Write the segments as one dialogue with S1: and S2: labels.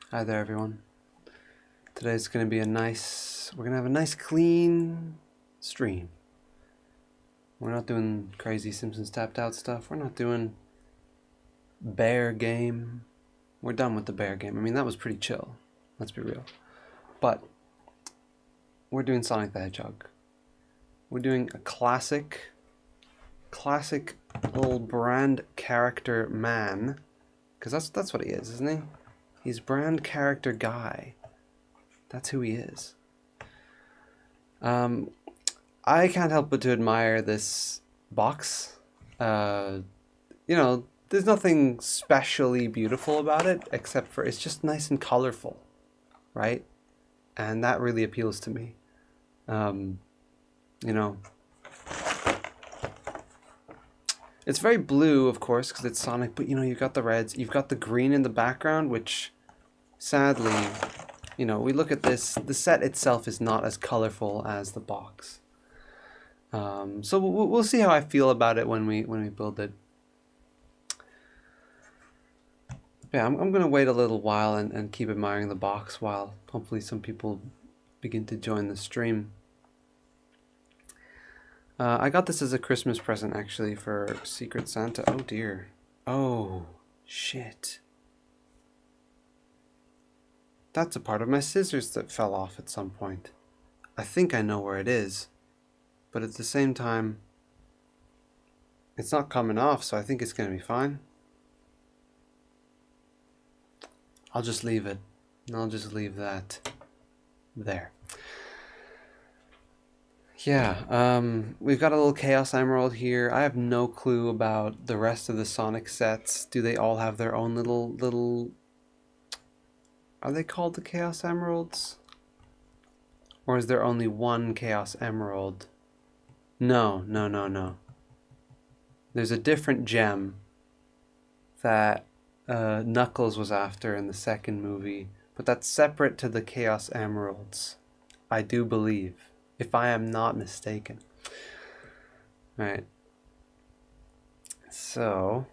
S1: Hi there, everyone. Today's going to be we're going to have a nice clean stream. We're not doing crazy Simpsons tapped out stuff. We're not doing bear game. We're done with the bear game. I mean, that was pretty chill. Let's be real. But we're doing Sonic the Hedgehog. We're doing a classic little brand character man. Because that's what he is, isn't he? He's brand character guy. That's who he is. I can't help but to admire this box. There's nothing specially beautiful about it, except for it's just nice and colorful, right? And that really appeals to me. You know, it's very blue, of course, because it's Sonic, but you've got the reds, you've got the green in the background, which sadly, we look at this, the set itself is not as colorful as the box. So we'll see how I feel about it when we build it. Yeah, I'm gonna wait a little while and keep admiring the box while hopefully some people begin to join the stream. I got this as a Christmas present actually for Secret Santa. Oh dear. Oh shit. That's a part of my scissors that fell off at some point. I think I know where it is, but at the same time, it's not coming off, so I think it's going to be fine. I'll just leave it. I'll just leave that there. Yeah, we've got a little Chaos Emerald here. I have no clue about the rest of the Sonic sets. Do they all have their own little... Are they called the Chaos Emeralds? Or is there only one Chaos Emerald? No. There's a different gem that Knuckles was after in the second movie, but that's separate to the Chaos Emeralds, I do believe, if I am not mistaken. Right. So,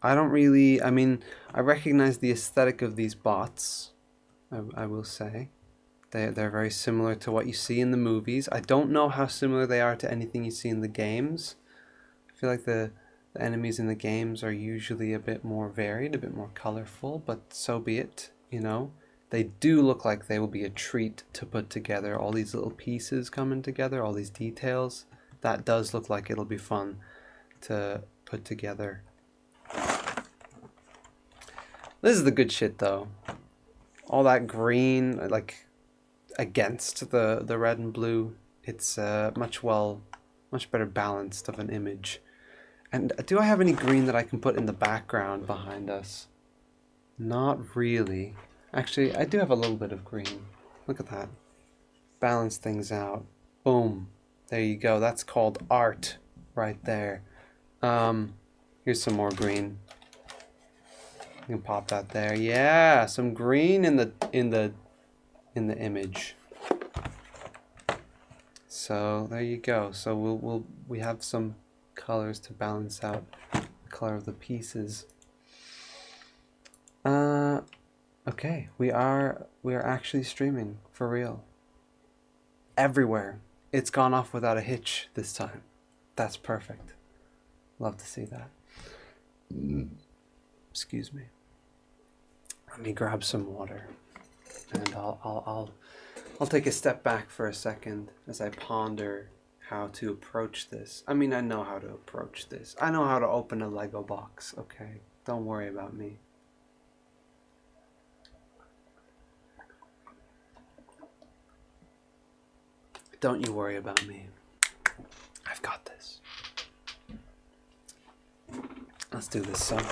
S1: I recognize the aesthetic of these bots, I will say. They're very similar to what you see in the movies. I don't know how similar they are to anything you see in the games. I feel like the enemies in the games are usually a bit more varied, a bit more colorful, but so be it, They do look like they will be a treat to put together. All these little pieces coming together, all these details. That does look like it'll be fun to put together. This is the good shit, though. All that green, like, against the red and blue, it's much better balanced of an image. And do I have any green that I can put in the background behind us? Not really. Actually, I do have a little bit of green. Look at that. Balance things out. Boom. There you go. That's called art right there. Here's some more green. You can pop that there. Yeah, some green in the image. So there you go. So we have some colors to balance out the color of the pieces. Okay, we are actually streaming for real. Everywhere. It's gone off without a hitch this time. That's perfect. Love to see that. Excuse me. Let me grab some water, and I'll take a step back for a second as I ponder how to approach this. I mean, I know how to approach this. I know how to open a Lego box, okay? Don't worry about me. Don't you worry about me. I've got this. Let's do this, son.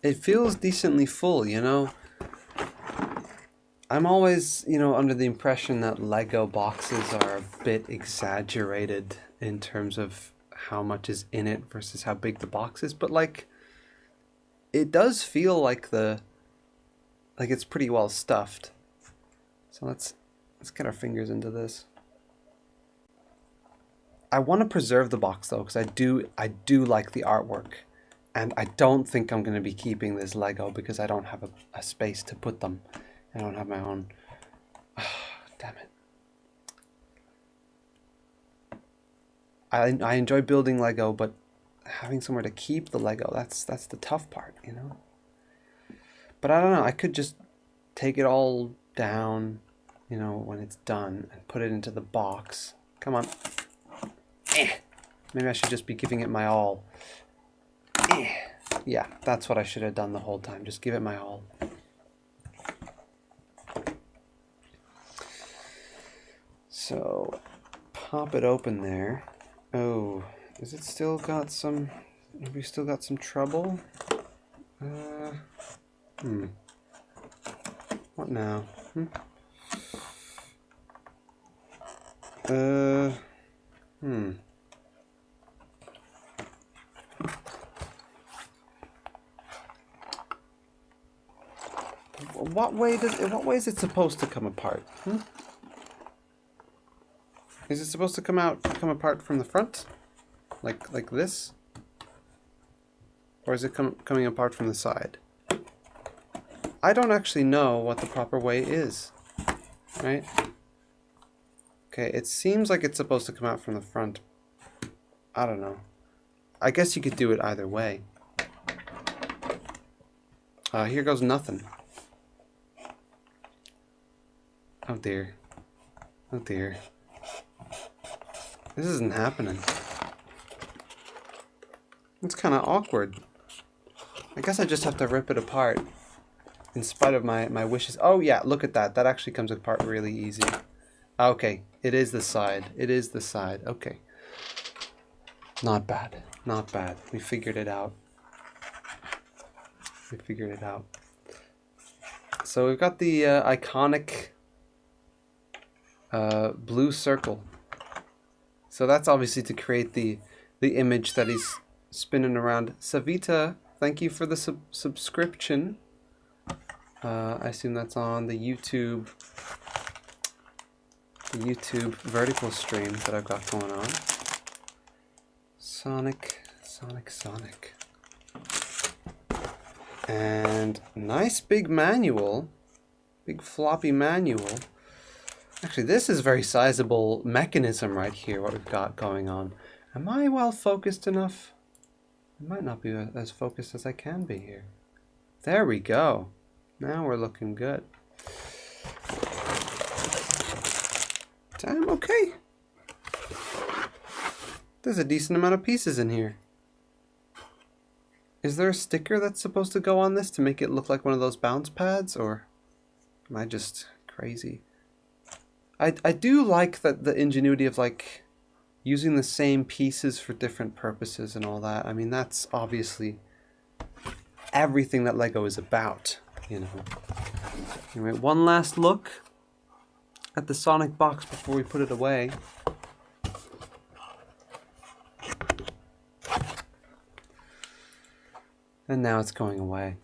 S1: It feels decently full, I'm always, under the impression that Lego boxes are a bit exaggerated in terms of how much is in it versus how big the box is, but it does feel like it's pretty well stuffed. So let's get our fingers into this. I want to preserve the box though, because I do like the artwork, and I don't think I'm going to be keeping this Lego because I don't have a space to put them. I don't have my own. Oh, damn it. I enjoy building Lego, but having somewhere to keep the Lego, that's the tough part, you know? But I don't know, I could just take it all down, you know, when it's done and put it into the box. Come on. Maybe I should just be giving it my all. Yeah, that's what I should have done the whole time. Just give it my all. So, pop it open there. Oh, is it still got some... Have we still got some trouble? What now? What way is it supposed to come apart? Is it supposed to come apart from the front? Like this? Or is it coming apart from the side? I don't actually know what the proper way is. Right? Okay, it seems like it's supposed to come out from the front. I don't know. I guess you could do it either way. Here goes nothing. Oh dear. Oh dear. This isn't happening. It's kind of awkward. I guess I just have to rip it apart. In spite of my wishes. Oh yeah, look at that. That actually comes apart really easy. Okay, it is the side. It is the side. Okay. Not bad. Not bad. We figured it out. We figured it out. So we've got the iconic blue circle. So that's obviously to create the image that he's spinning around. Savita, thank you for the subscription. I assume that's on the YouTube vertical stream that I've got going on. Sonic. And nice big manual. Big floppy manual. Actually, this is a very sizable mechanism right here, what we've got going on. Am I well focused enough? I might not be as focused as I can be here. There we go. Now we're looking good. Damn, okay. There's a decent amount of pieces in here. Is there a sticker that's supposed to go on this to make it look like one of those bounce pads, or am I just crazy? I do like that the ingenuity of like using the same pieces for different purposes and all that. I mean, that's obviously everything that Lego is about, you know. Anyway, one last look at the Sonic box before we put it away. And now it's going away.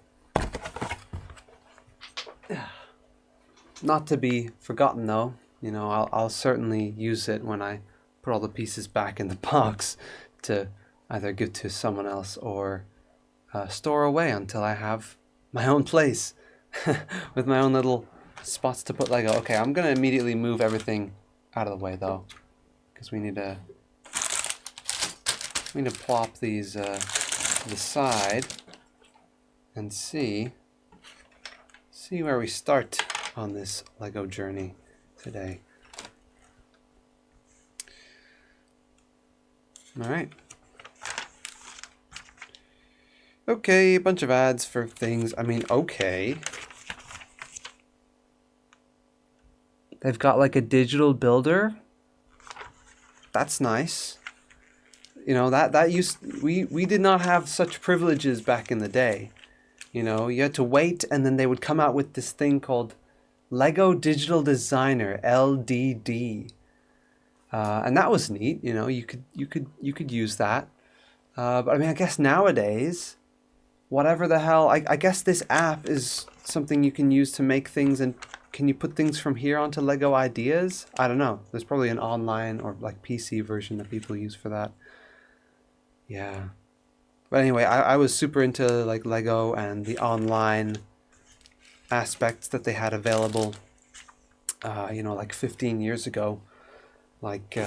S1: Not to be forgotten though. You know, I'll certainly use it when I put all the pieces back in the box to either give to someone else or store away until I have my own place with my own little spots to put Lego. Okay, I'm gonna immediately move everything out of the way though, because we need to plop these to the side and see where we start on this Lego journey today. All right. Okay, a bunch of ads for things. I mean, okay. They've got like a digital builder. That's nice. You know, we did not have such privileges back in the day. You know, you had to wait, and then they would come out with this thing called Lego Digital Designer, LDD. And that was neat, you know, you could use that. But I mean, I guess nowadays, whatever the hell, I guess this app is something you can use to make things and can you put things from here onto Lego Ideas? I don't know. There's probably an online or like PC version that people use for that. Yeah. But anyway, I was super into like Lego and the online aspects that they had available, like 15 years ago. Like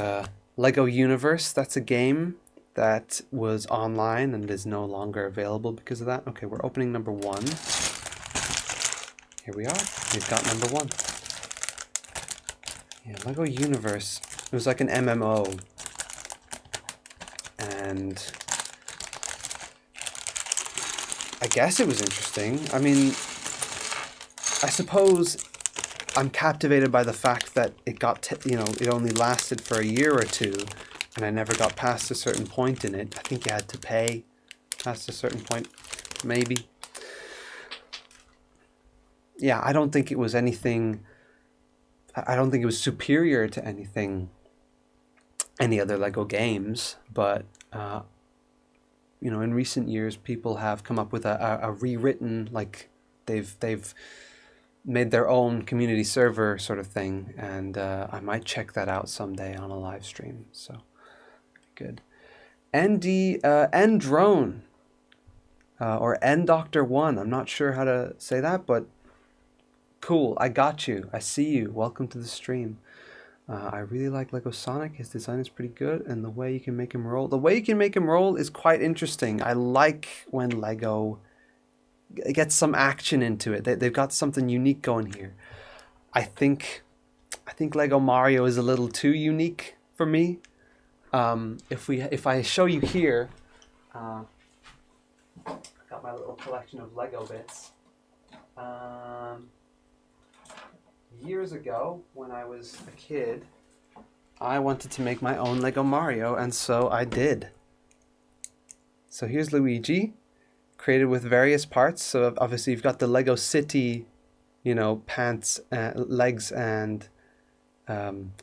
S1: Lego Universe, that's a game that was online and is no longer available because of that. Okay, we're opening number 1. Here we are. We've got number 1. Yeah, Lego Universe. It was like an MMO. And I guess it was interesting. I mean, I suppose I'm captivated by the fact that it it only lasted for a year or two, and I never got past a certain point in it. I think you had to pay past a certain point, maybe. Yeah, I don't think it was anything. I don't think it was superior to any other Lego games, but in recent years, people have come up with a rewritten, like they've made their own community server sort of thing, and I might check that out someday on a live stream. So good. N Drone or N Doctor 1. I'm not sure how to say that, but cool. I got you. I see you. Welcome to the stream. I really like Lego Sonic. His design is pretty good, and the way you can make him roll. The way you can make him roll is quite interesting. I like when Lego gets some action into it. They've got something unique going here. I think Lego Mario is a little too unique for me. If I show you here, I've got my little collection of Lego bits. Years ago, when I was a kid, I wanted to make my own Lego Mario, and so I did. So here's Luigi, created with various parts. So obviously you've got the Lego City, pants, legs, and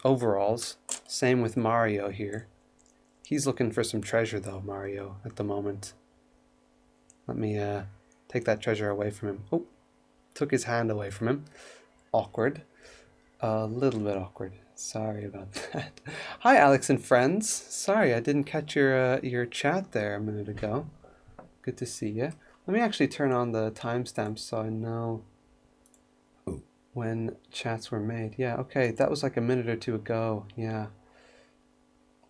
S1: overalls. Same with Mario here. He's looking for some treasure though, Mario, at the moment. Let me take that treasure away from him. Oh, took his hand away from him. Awkward. A little bit awkward. Sorry about that. Hi, Alex and friends. Sorry, I didn't catch your chat there a minute ago. Good to see you. Let me actually turn on the timestamps so I know when chats were made. Yeah, okay, that was like a minute or two ago. Yeah.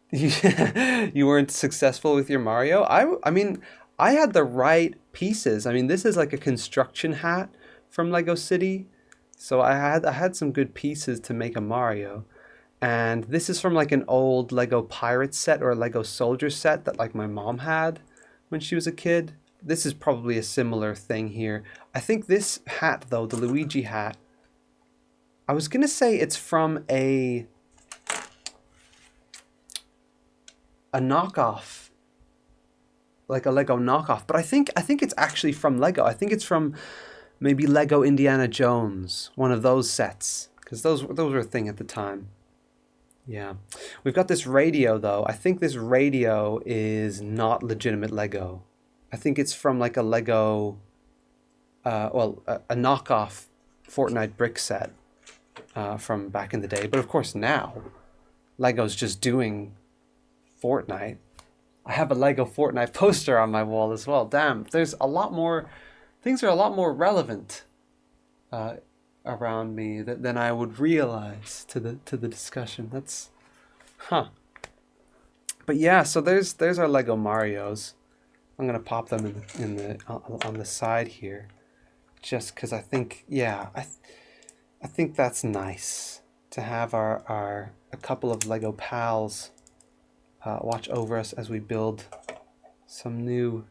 S1: You weren't successful with your Mario? I mean, I had the right pieces. I mean, this is like a construction hat from Lego City. So I had some good pieces to make a Mario. And this is from like an old Lego pirate set or a Lego soldier set that like my mom had when she was a kid. This is probably a similar thing here. I think this hat though, the Luigi hat, I was gonna say it's from a knockoff, like a Lego knockoff, but I think it's actually from Lego. I think it's from maybe Lego Indiana Jones, one of those sets, because those were a thing at the time. Yeah, we've got this radio though. I think this radio is not legitimate Lego. I think it's from like a Lego, a knockoff Fortnite brick set from back in the day. But of course now, Lego's just doing Fortnite. I have a Lego Fortnite poster on my wall as well. Damn, there's a lot more, things are a lot more relevant around me than I would realize to the discussion. That's, But yeah, so there's our Lego Marios. I'm gonna pop them in the on the side here, just because I think, yeah, I think that's nice to have a couple of Lego pals watch over us as we build some new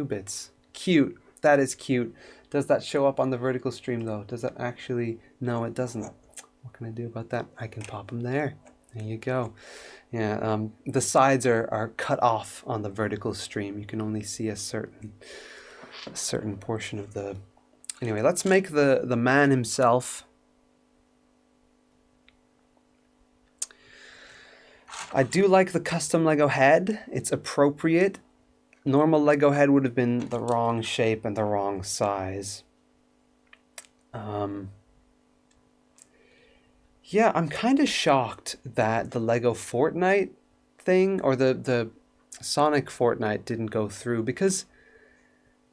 S1: bits. Cute. That is cute. Does that show up on the vertical stream though? Does that actually? No, it doesn't. What can I do about that? I can pop them there. There you go. Yeah, the sides are cut off on the vertical stream. You can only see a certain portion of the. Anyway, let's make the man himself. I do like the custom Lego head. It's appropriate. Normal Lego head would have been the wrong shape and the wrong size. Yeah, I'm kind of shocked that the Lego Fortnite thing or the Sonic Fortnite didn't go through because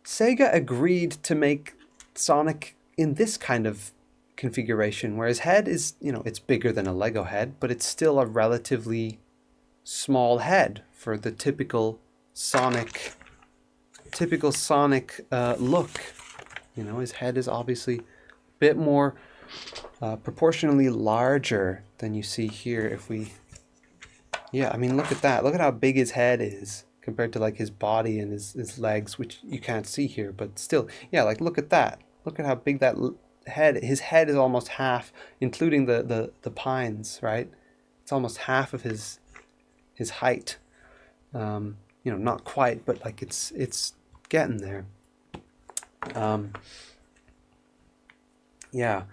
S1: Sega agreed to make Sonic in this kind of configuration, where his head is, it's bigger than a Lego head, but it's still a relatively small head for the typical Sonic look. His head is obviously a bit more proportionally larger than you see here. Yeah, I mean, look at that. Look at how big his head is compared to like his body and his legs, which you can't see here, but still, yeah, like look at that. Look at how big that head. His head is almost half, including the pines, right? It's almost half of his height. Not quite, but like it's getting there. Yeah.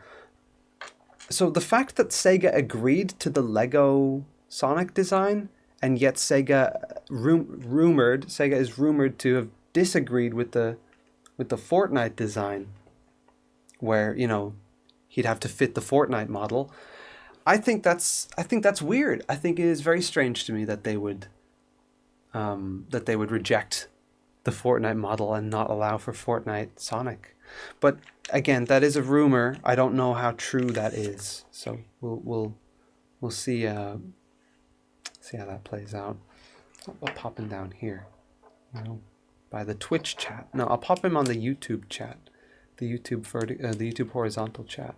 S1: So the fact that Sega agreed to the Lego Sonic design, and yet Sega is rumored to have disagreed with the Fortnite design, where he'd have to fit the Fortnite model. I think that's weird. I think it is very strange to me that they would reject the Fortnite model and not allow for Fortnite Sonic. But again, that is a rumor. I don't know how true that is. So we'll see see how that plays out. I'll pop him down here, by the Twitch chat. No, I'll pop him on the YouTube chat, the YouTube horizontal chat.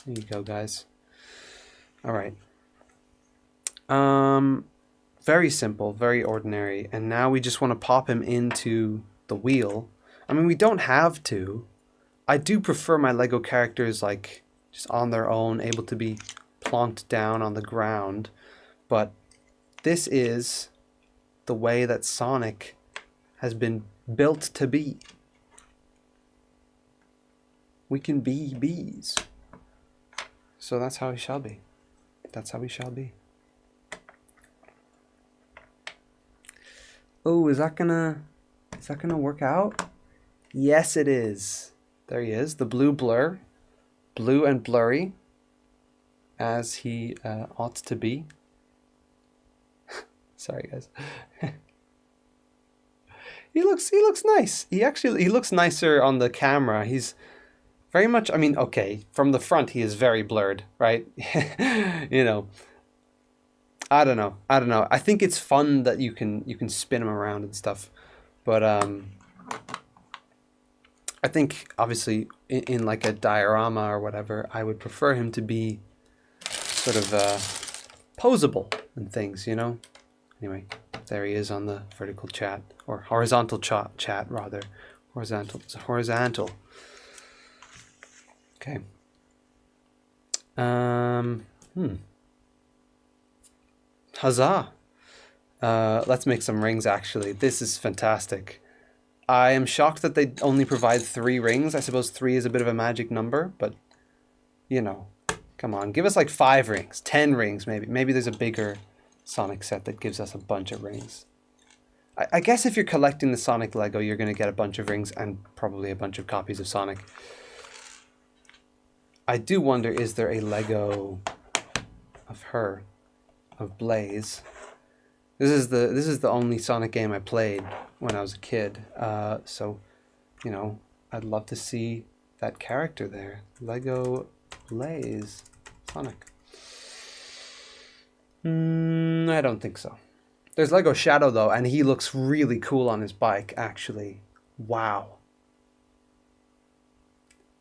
S1: There you go, guys. All right. Very simple, very ordinary, and now we just want to pop him into the wheel. I mean, we don't have to. I do prefer my Lego characters like just on their own, able to be plonked down on the ground, but this is the way that Sonic has been built to be. We can be bees. So that's how he shall be. That's how he shall be. Oh, is that gonna work out? Yes, it is. There he is, the blue blur, blue and blurry, as he ought to be. Sorry, guys. He looks nice. He looks nicer on the camera. He's very much. I mean, okay, from the front he is very blurred, right? I don't know. I think it's fun that you can spin him around and stuff, but I think obviously in like a diorama or whatever, I would prefer him to be sort of posable and things, Anyway, there he is on the vertical chat, or horizontal chat rather. Horizontal. Okay. Huzzah! Let's make some rings, actually. This is fantastic. I am shocked that they only provide 3 rings. I suppose 3 is a bit of a magic number, but, come on. Give us like 5 rings, 10 rings maybe. Maybe there's a bigger Sonic set that gives us a bunch of rings. I guess if you're collecting the Sonic Lego, you're going to get a bunch of rings and probably a bunch of copies of Sonic. I do wonder, is there a Lego of her, of Blaze? This is the only Sonic game I played when I was a kid. So, I'd love to see that character there. Lego Blaze Sonic. I don't think so. There's Lego Shadow though, and he looks really cool on his bike, actually. Wow.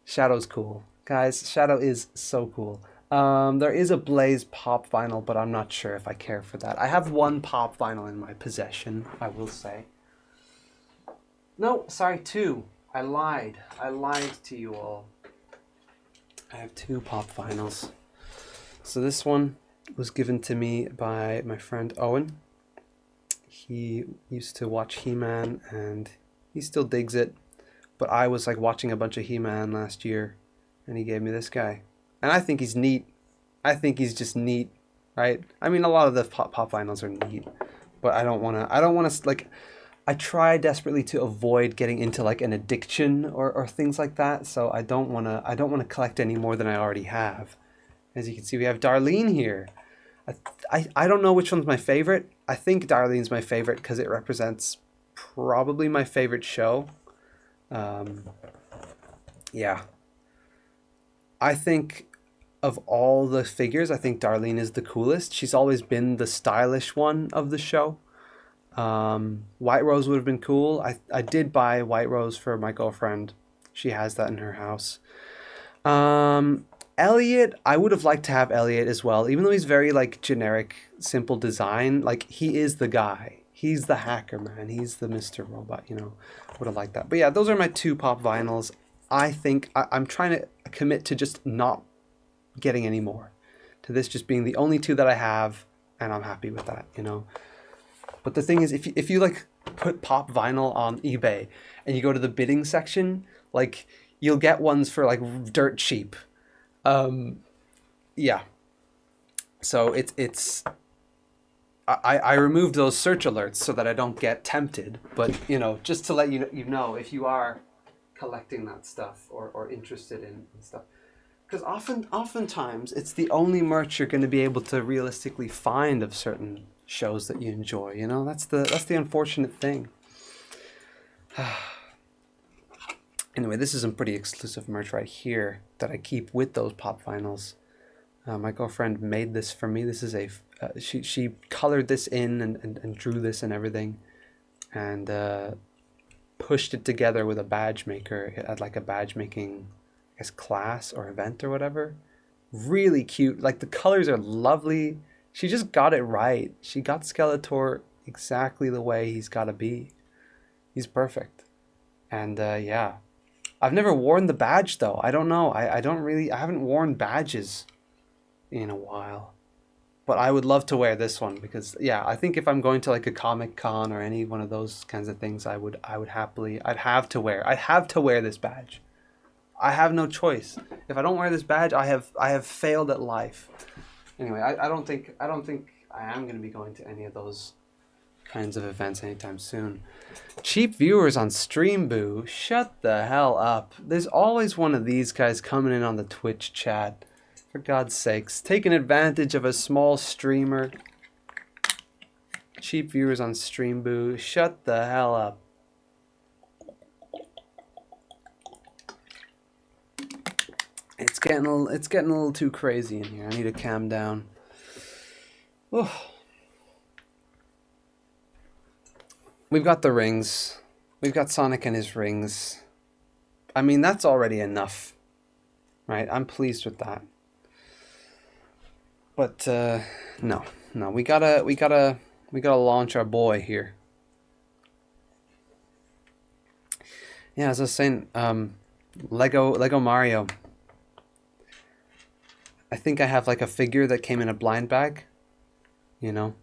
S1: Shadow's cool. Guys, Shadow is so cool. There is a Blaze pop vinyl, but I'm not sure if I care for that. I have 1 pop vinyl in my possession, I will say. No, sorry, 2. I lied. I lied to you all. I have 2 pop vinyls. So this one was given to me by my friend Owen. He used to watch He-Man, and he still digs it. But I was like watching a bunch of He-Man last year, and he gave me this guy. And I think he's neat. I think he's just neat, right? I mean, a lot of the pop vinyls are neat, but I don't want to like, I try desperately to avoid getting into like an addiction or things like that. So I don't want to collect any more than I already have. As you can see, we have Darlene here. I don't know which one's my favorite. I think Darlene's my favorite because it represents probably my favorite show. Yeah. I think of all the figures, I think Darlene is the coolest. She's always been the stylish one of the show. White Rose would have been cool. I did buy White Rose for my girlfriend. She has that in her house. Elliot, I would have liked to have Elliot as well, even though he's very like generic, simple design. Like he is the guy. He's the hacker man. He's the Mr. Robot, you know. Would have liked that. But yeah, those are my two pop vinyls. I think I'm trying to commit to just not getting any more. To this just being the only two that I have, and I'm happy with that, you know. But the thing is, if you like put pop vinyl on eBay and you go to the bidding section, like you'll get ones for like dirt cheap. Yeah. So it's I removed those search alerts so that I don't get tempted. But you know, just to let you know if you are collecting that stuff or interested in stuff, because oftentimes it's the only merch you're going to be able to realistically find of certain shows that you enjoy. You know, that's the unfortunate thing. Anyway, this is some pretty exclusive merch right here that I keep with those pop vinyls. My girlfriend made this for me. This is she colored this in and drew this and everything, and pushed it together with a badge maker at like a badge making, I guess, class or event or whatever. Really cute. Like the colors are lovely. She just got it right. She got Skeletor exactly the way he's got to be. He's perfect. And yeah. I've never worn the badge though. I don't know. I haven't worn badges in a while. But I would love to wear this one because yeah, I think if I'm going to like a Comic Con or any one of those kinds of things, I'd have to wear this badge. I have no choice. If I don't wear this badge, I have failed at life. Anyway, I don't think I am going to be going to any of those kinds of events anytime soon. Cheap viewers on Streamboo, shut the hell up. There's always one of these guys coming in on the Twitch chat. For God's sakes, taking advantage of a small streamer. Cheap viewers on Streamboo, shut the hell up. It's getting a little too crazy in here. I need to calm down. Oh. We've got the rings. We've got Sonic and his rings. I mean, that's already enough, right? I'm pleased with that. But no, we gotta launch our boy here. Yeah, as I was saying, Lego Mario. I think I have like a figure that came in a blind bag, you know.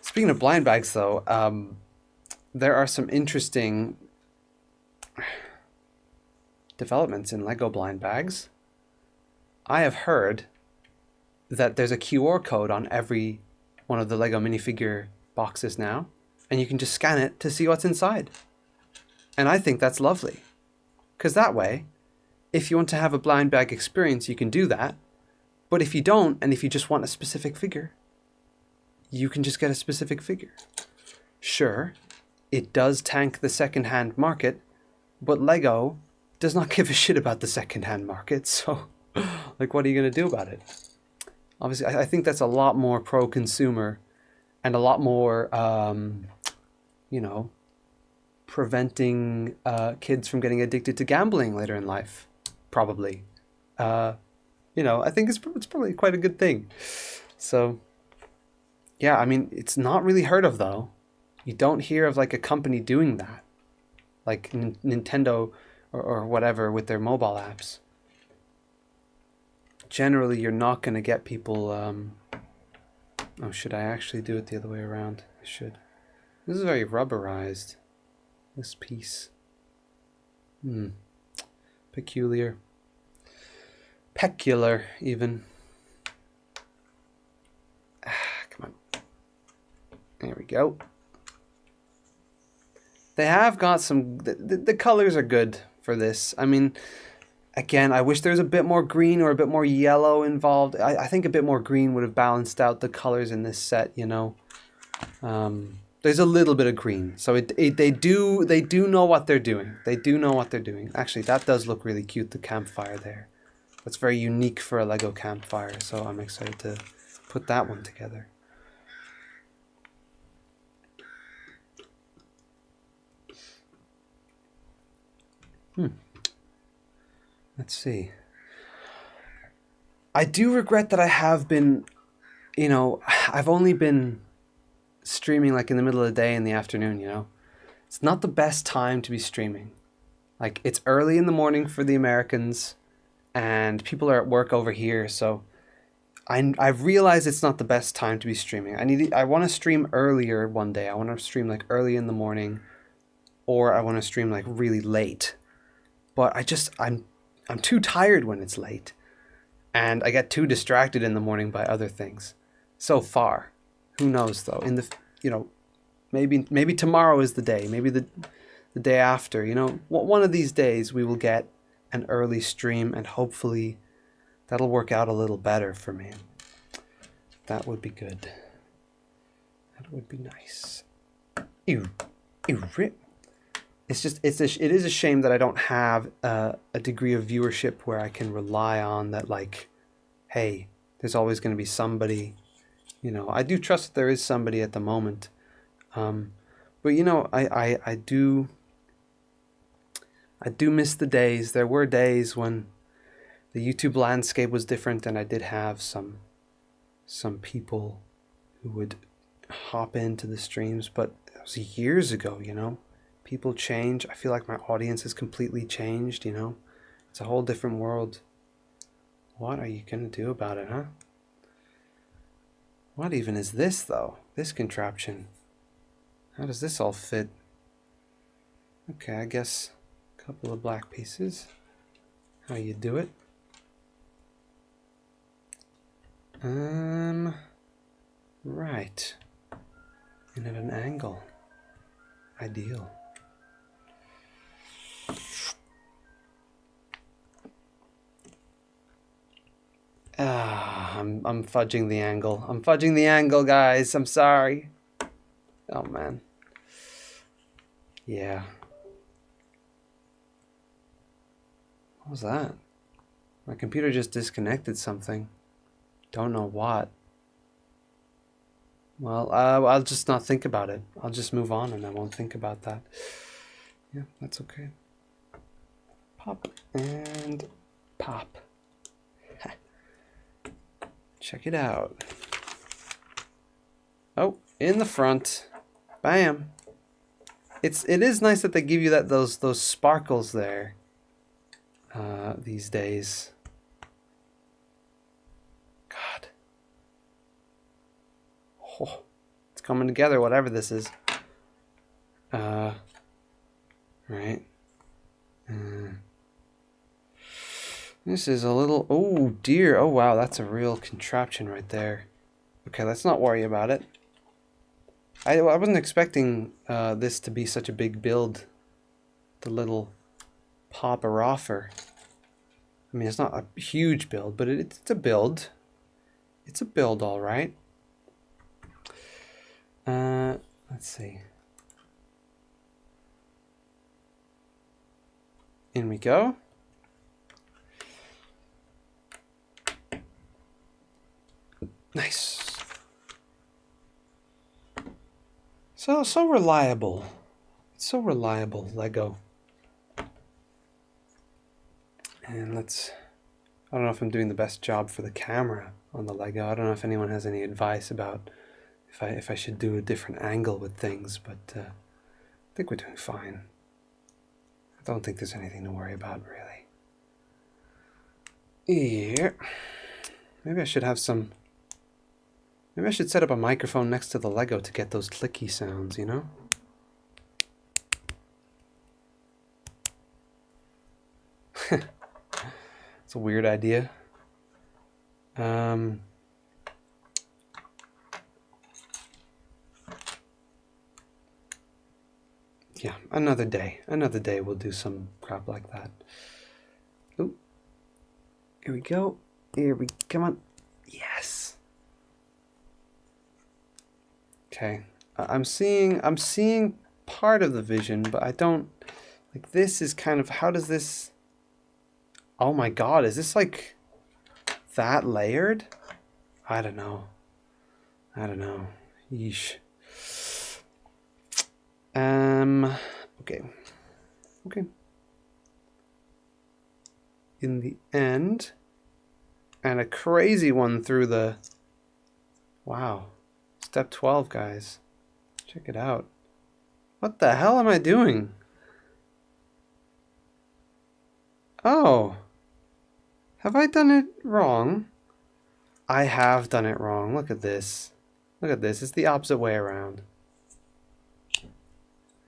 S1: Speaking of blind bags, though, there are some interesting developments in Lego blind bags. I have heard that there's a QR code on every one of the Lego minifigure boxes now, and you can just scan it to see what's inside. And I think that's lovely, because that way, if you want to have a blind bag experience, you can do that. But if you don't, and if you just want a specific figure, you can just get a specific figure. Sure, it does tank the second-hand market, but Lego does not give a shit about the second-hand market, so like, what are you going to do about it? Obviously, I think that's a lot more pro-consumer and a lot more, you know, preventing kids from getting addicted to gambling later in life, probably. You know, I think it's probably quite a good thing. So, yeah, I mean, it's not really heard of, though. You don't hear of, like, a company doing that. Like Nintendo or whatever with their mobile apps. Generally, you're not going to get people... Oh, should I actually do it the other way around? I should. This is very rubberized. This piece. Peculiar. Peculiar, even. Come on. There we go. They have got some... The colors are good for this. I mean, Again, I wish there was a bit more green or a bit more yellow involved. I think a bit more green would have balanced out the colors in this set, you know. There's a little bit of green, so they do know what they're doing. They do know what they're doing. Actually, that does look really cute, the campfire there. That's very unique for a Lego campfire, so I'm excited to put that one together. Let's see. I do regret that I have been, you know, I've only been streaming like in the middle of the day in the afternoon, you know. It's not the best time to be streaming. Like, it's early in the morning for the Americans, and people are at work over here, so I've realized it's not the best time to be streaming. I want to stream earlier one day. I want to stream like early in the morning, or I want to stream like really late. But I'm too tired when it's late, and I get too distracted in the morning by other things. So far, who knows though? In the, you know, maybe tomorrow is the day. Maybe the day after. You know, one of these days we will get an early stream, and hopefully that'll work out a little better for me. That would be good. That would be nice. Ew. It's just it is a shame that I don't have a degree of viewership where I can rely on that. Like, hey, there's always going to be somebody. You know, I do trust that there is somebody at the moment, but you know, I do miss the days. There were days when the YouTube landscape was different, and I did have some people who would hop into the streams, but it was years ago, you know. People change. I feel like my audience has completely changed, you know. It's a whole different world. What are you gonna do about it, huh? What even is this, though? This contraption. How does this all fit? Okay, I guess a couple of black pieces. How you do it? Right. And at an angle. Ideal. I'm fudging the angle. I'm fudging the angle, guys. I'm sorry. Oh, man. Yeah. What was that? My computer just disconnected something. Don't know what. Well, I'll just not think about it. I'll just move on and I won't think about that. Yeah, that's okay. Pop and pop. Check it out. Oh, in the front. Bam. It is nice that they give you those sparkles there these days. God. Oh, it's coming together, whatever this is. Right. This is a little... Oh, dear. Oh, wow. That's a real contraption right there. Okay, let's not worry about it. I wasn't expecting this to be such a big build. The little popper-offer. I mean, it's not a huge build, but it's a build. It's a build, all right. Let's see. In we go. Nice. So reliable. It's so reliable, Lego. And let's... I don't know if I'm doing the best job for the camera on the Lego. I don't know if anyone has any advice about if I should do a different angle with things, but I think we're doing fine. I don't think there's anything to worry about, really. Here. Maybe I should have some... Maybe I should set up a microphone next to the Lego to get those clicky sounds, you know? It's a weird idea. Yeah, another day. Another day we'll do some crap like that. Ooh. Here we go. Here we come on. Yes. Okay. I'm seeing part of the vision, but I don't like this is kind of how does this oh my god, is this like that layered? I don't know. I don't know. Yeesh. Okay. Okay. In the end, and a crazy one through the wow. Step 12, guys. Check it out. What the hell am I doing? Oh. Have I done it wrong? I have done it wrong. Look at this. Look at this. It's the opposite way around.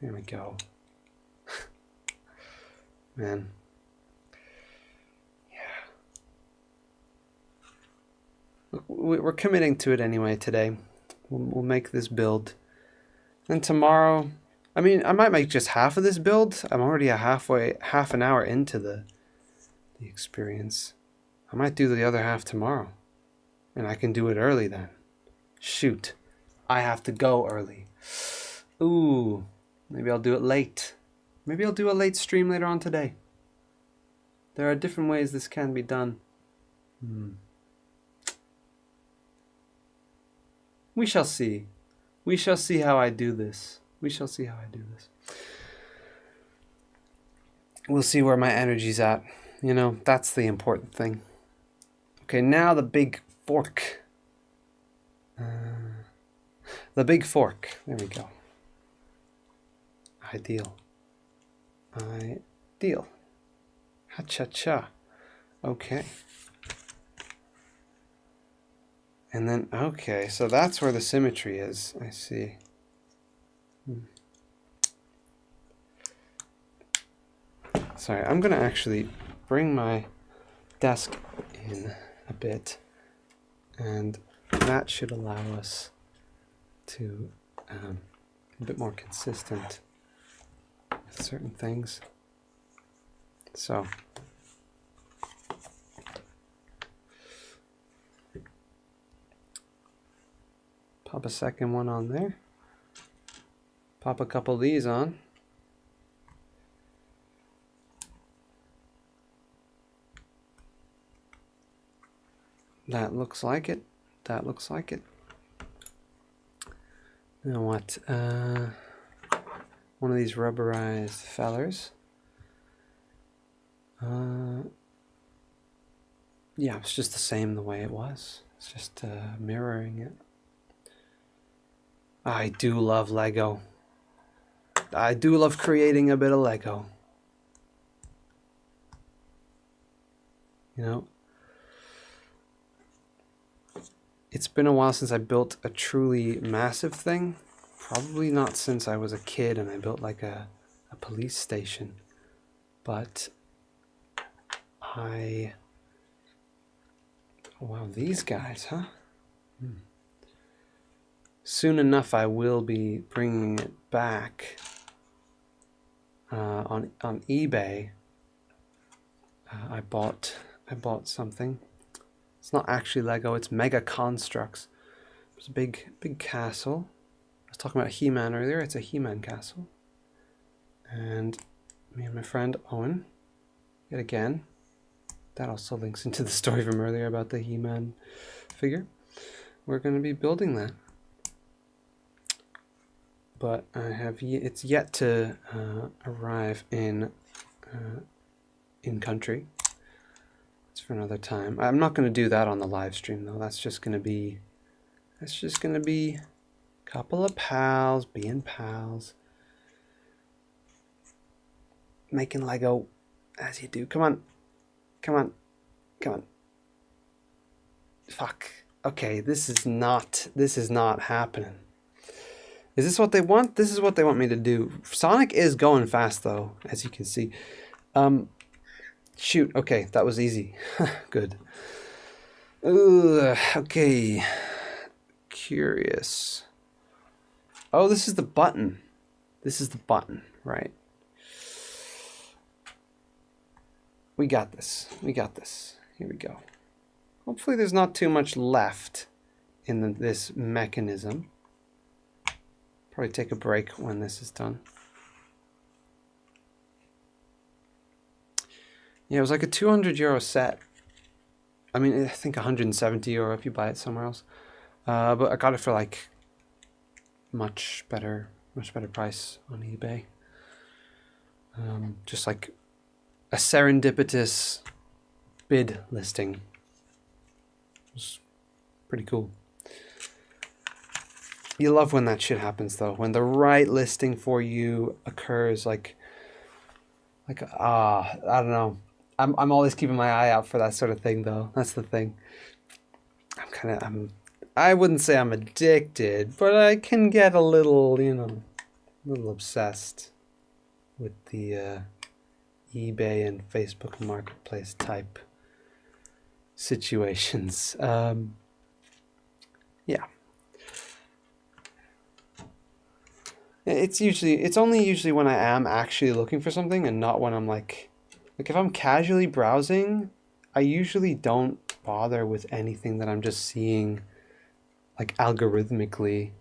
S1: Here we go. Man. Yeah. Look, we're committing to it anyway today. We'll make this build. And tomorrow, I mean, I might make just half of this build. I'm already half an hour into the experience. I might do the other half tomorrow. And I can do it early then. Shoot. I have to go early. Ooh. Maybe I'll do it late. Maybe I'll do a late stream later on today. There are different ways this can be done. We shall see. We shall see how I do this. We shall see how I do this. We'll see where my energy's at. You know, that's the important thing. Okay, now the big fork. The big fork. There we go. Ideal. Ideal. Ha-cha-cha. Okay. And then, okay, so that's where the symmetry is. I see. Sorry, I'm going to actually bring my desk in a bit. And that should allow us to be a bit more consistent with certain things. So, pop a second one on there. Pop a couple of these on. That looks like it. That looks like it. Now what? One of these rubberized fellers. Yeah, it's just the same the way it was. It's just mirroring it. I do love Lego. I do love creating a bit of Lego. You know? It's been a while since I built a truly massive thing. Probably not since I was a kid and I built like a police station. But wow, these guys, huh? Soon enough I will be bringing it back on eBay. I bought something. It's not actually Lego, it's Mega Construx. It's a big castle. I was talking about He-Man earlier. It's a He-Man castle. And me and my friend Owen, yet again, that also links into the story from earlier about the He-Man figure. We're going to be building that. But it's yet to arrive in country. It's for another time. I'm not going to do that on the live stream though. That's just going to be a couple of pals being pals, making Lego as you do. Come on. Fuck. Okay, this is not happening. Is this what they want? This is what they want me to do. Sonic is going fast though, as you can see. Shoot, okay, that was easy. Good. Okay. Curious. Oh, this is the button. This is the button, right? We got this. We got this. Here we go. Hopefully there's not too much left in this mechanism. Probably take a break when this is done. Yeah, it was like a 200 euro set. I mean, I think 170 euro if you buy it somewhere else. But I got it for like much better price on eBay. Just like a serendipitous bid listing. It was pretty cool. You love when that shit happens though, when the right listing for you occurs. Like I don't know. I'm always keeping my eye out for that sort of thing though. That's the thing. I wouldn't say I'm addicted, but I can get a little, a little obsessed with the eBay and Facebook Marketplace type situations. Yeah. It's only usually when I am actually looking for something and not when I'm like if I'm casually browsing, I usually don't bother with anything that I'm just seeing like algorithmically.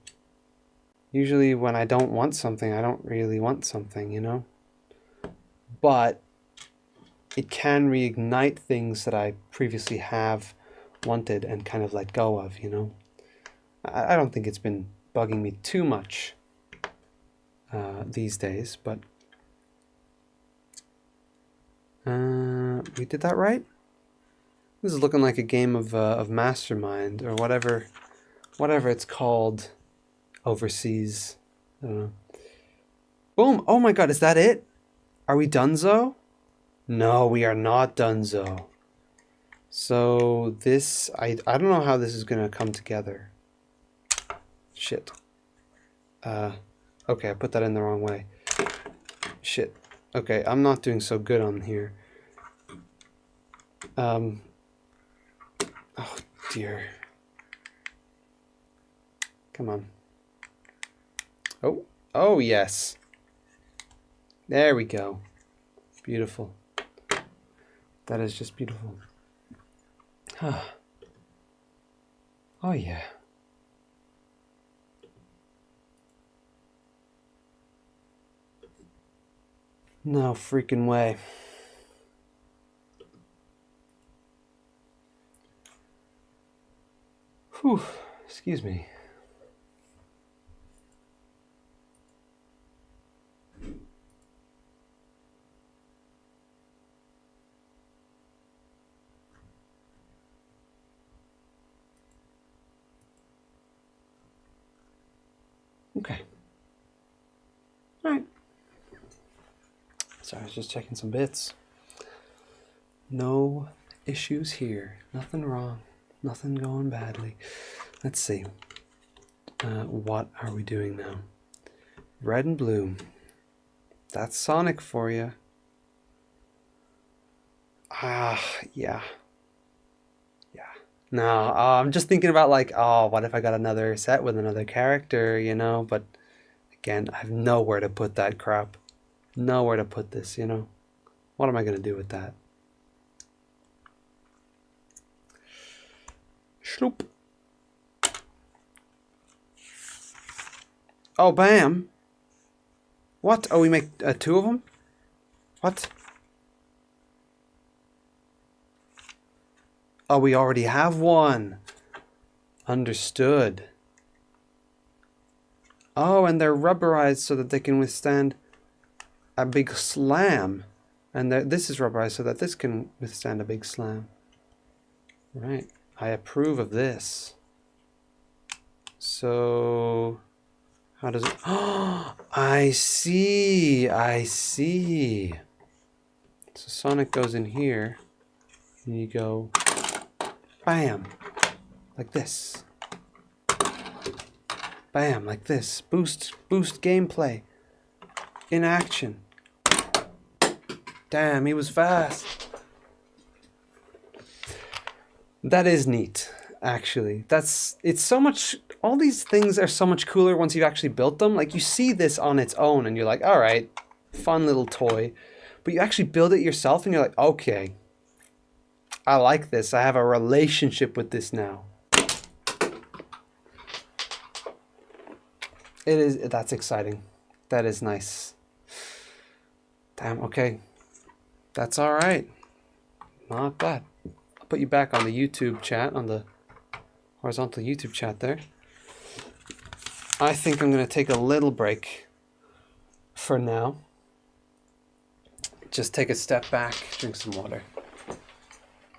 S1: Usually when I don't want something, I don't really want something, But it can reignite things that I previously have wanted and kind of let go of, I don't think it's been bugging me too much these days, but we did that right? This is looking like a game of Mastermind or whatever it's called overseas. I don't know. Boom! Oh my god, is that it? Are we donezo? No, we are not donezo. So this, I don't know how this is gonna come together. Shit. Okay, I put that in the wrong way. Shit. Okay, I'm not doing so good on here. Oh dear. Come on. Oh yes. There we go. Beautiful. That is just beautiful. Oh yeah. No freaking way. Whew, excuse me. Okay. All right. Sorry, I was just checking some bits. No issues here. Nothing wrong. Nothing going badly. Let's see. What are we doing now? Red and blue. That's Sonic for you. Yeah. Yeah. No, I'm just thinking about like, what if I got another set with another character, But again, I have nowhere to put that crap. Nowhere to put this, What am I going to do with that? Shloop. Oh, bam. What? Oh, we make two of them? What? Oh, we already have one. Understood. Oh, and they're rubberized so that they can withstand a big slam. And this is rubberized so that this can withstand a big slam. Right. I approve of this. So, how does it... Oh, I see. So Sonic goes in here. And you go... Bam. Like this. Bam. Like this. Boost gameplay. In action. Damn, he was fast. That is neat, actually. It's so much, all these things are so much cooler once you've actually built them. Like, you see this on its own and you're like, all right, fun little toy. But you actually build it yourself and you're like, okay, I like this. I have a relationship with this now. It is, that's exciting. That is nice. Damn, okay. That's all right. Not bad. I'll put you back on the YouTube chat, on the horizontal YouTube chat there. I think I'm going to take a little break for now. Just take a step back, drink some water.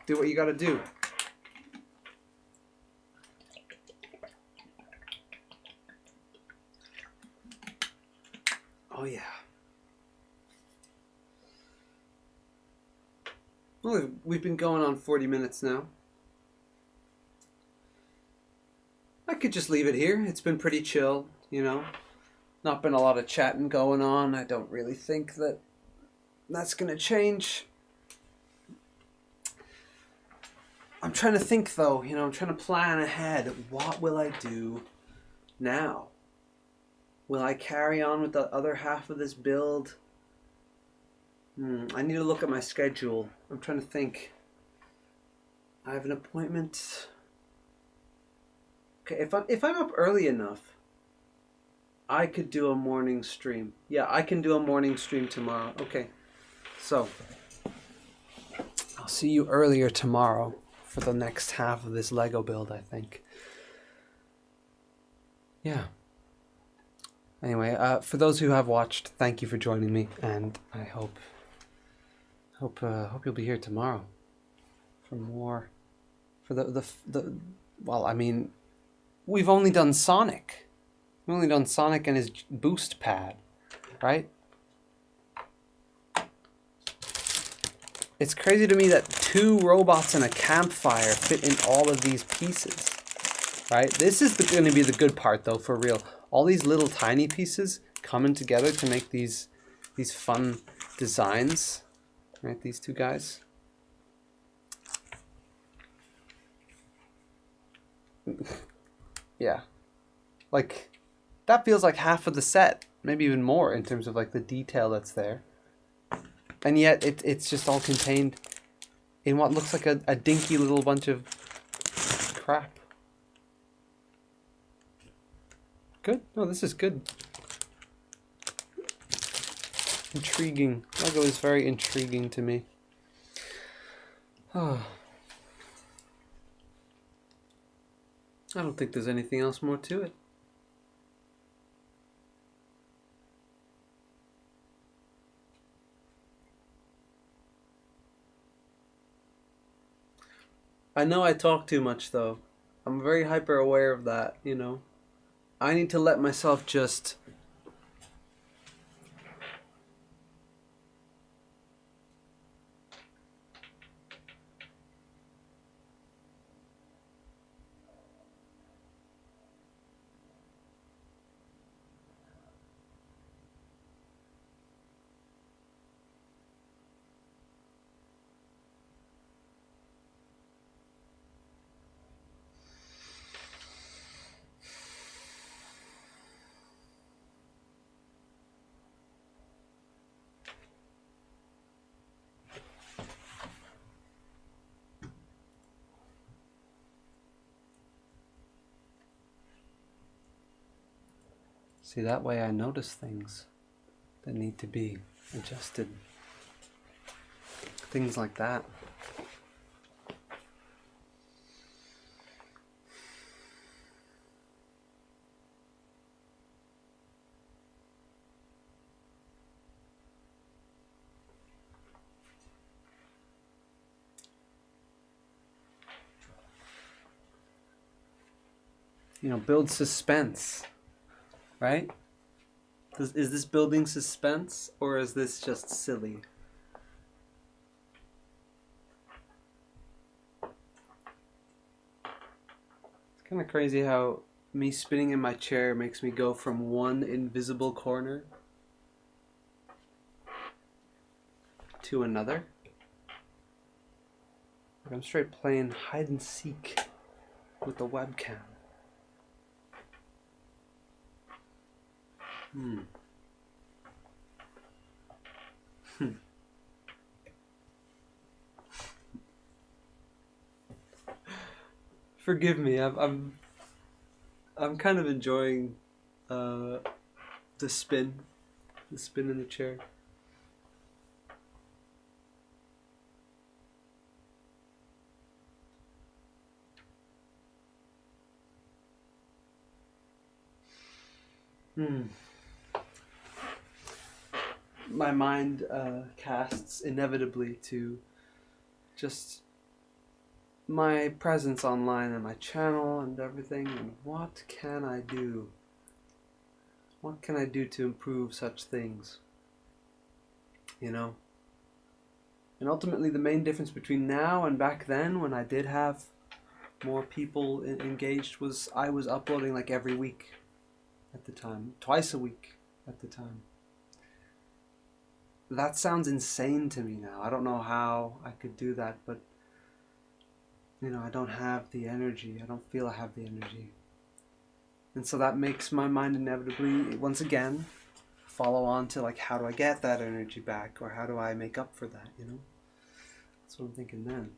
S1: Do what you got to do. Oh, yeah. Well, we've been going on 40 minutes now. I could just leave it here. It's been pretty chill, you know. Not been a lot of chatting going on. I don't really think that that's going to change. I'm trying to think, though. You know, I'm trying to plan ahead. What will I do now? Will I carry on with the other half of this build? I need to look at my schedule. I'm trying to think. I have an appointment. Okay, if I'm up early enough, I could do a morning stream. Yeah, I can do a morning stream tomorrow. Okay, so I'll see you earlier tomorrow for the next half of this Lego build, I think. Yeah. Anyway, for those who have watched, thank you for joining me, and I hope you'll be here tomorrow for more. For the well, I mean, we've only done Sonic. We've only done Sonic and his boost pad, right? It's crazy to me that 2 robots and a campfire fit in all of these pieces, right? This is going to be the good part, though, for real. All these little tiny pieces coming together to make these fun designs, right? These 2 guys. Yeah, like that feels like half of the set, maybe even more in terms of like the detail that's there. And yet it's just all contained in what looks like a dinky little bunch of crap. Good. No, this is good. Intriguing. Lego is very intriguing to me. Oh. I don't think there's anything else more to it. I know I talk too much, though. I'm very hyper aware of that, you know. I need to let myself just see, that way I notice things that need to be adjusted. Things like that. You know, build suspense, right? Is this building suspense, or is this just silly? It's kind of crazy how me spinning in my chair makes me go from one invisible corner to another. Like I'm straight playing hide and seek with the webcam. Forgive me. I'm kind of enjoying the spin, in the chair. My mind casts inevitably to just my presence online and my channel and everything, and what can I do? What can I do to improve such things? You know? And ultimately the main difference between now and back then, when I did have more people engaged, was I was uploading like every week at the time, twice a week at the time. That sounds insane to me now. I don't know how I could do that, but you know, I don't have the energy. I don't feel I have the energy. And so that makes my mind inevitably, once again, follow on to like, how do I get that energy back? Or how do I make up for that, you know? That's what I'm thinking then.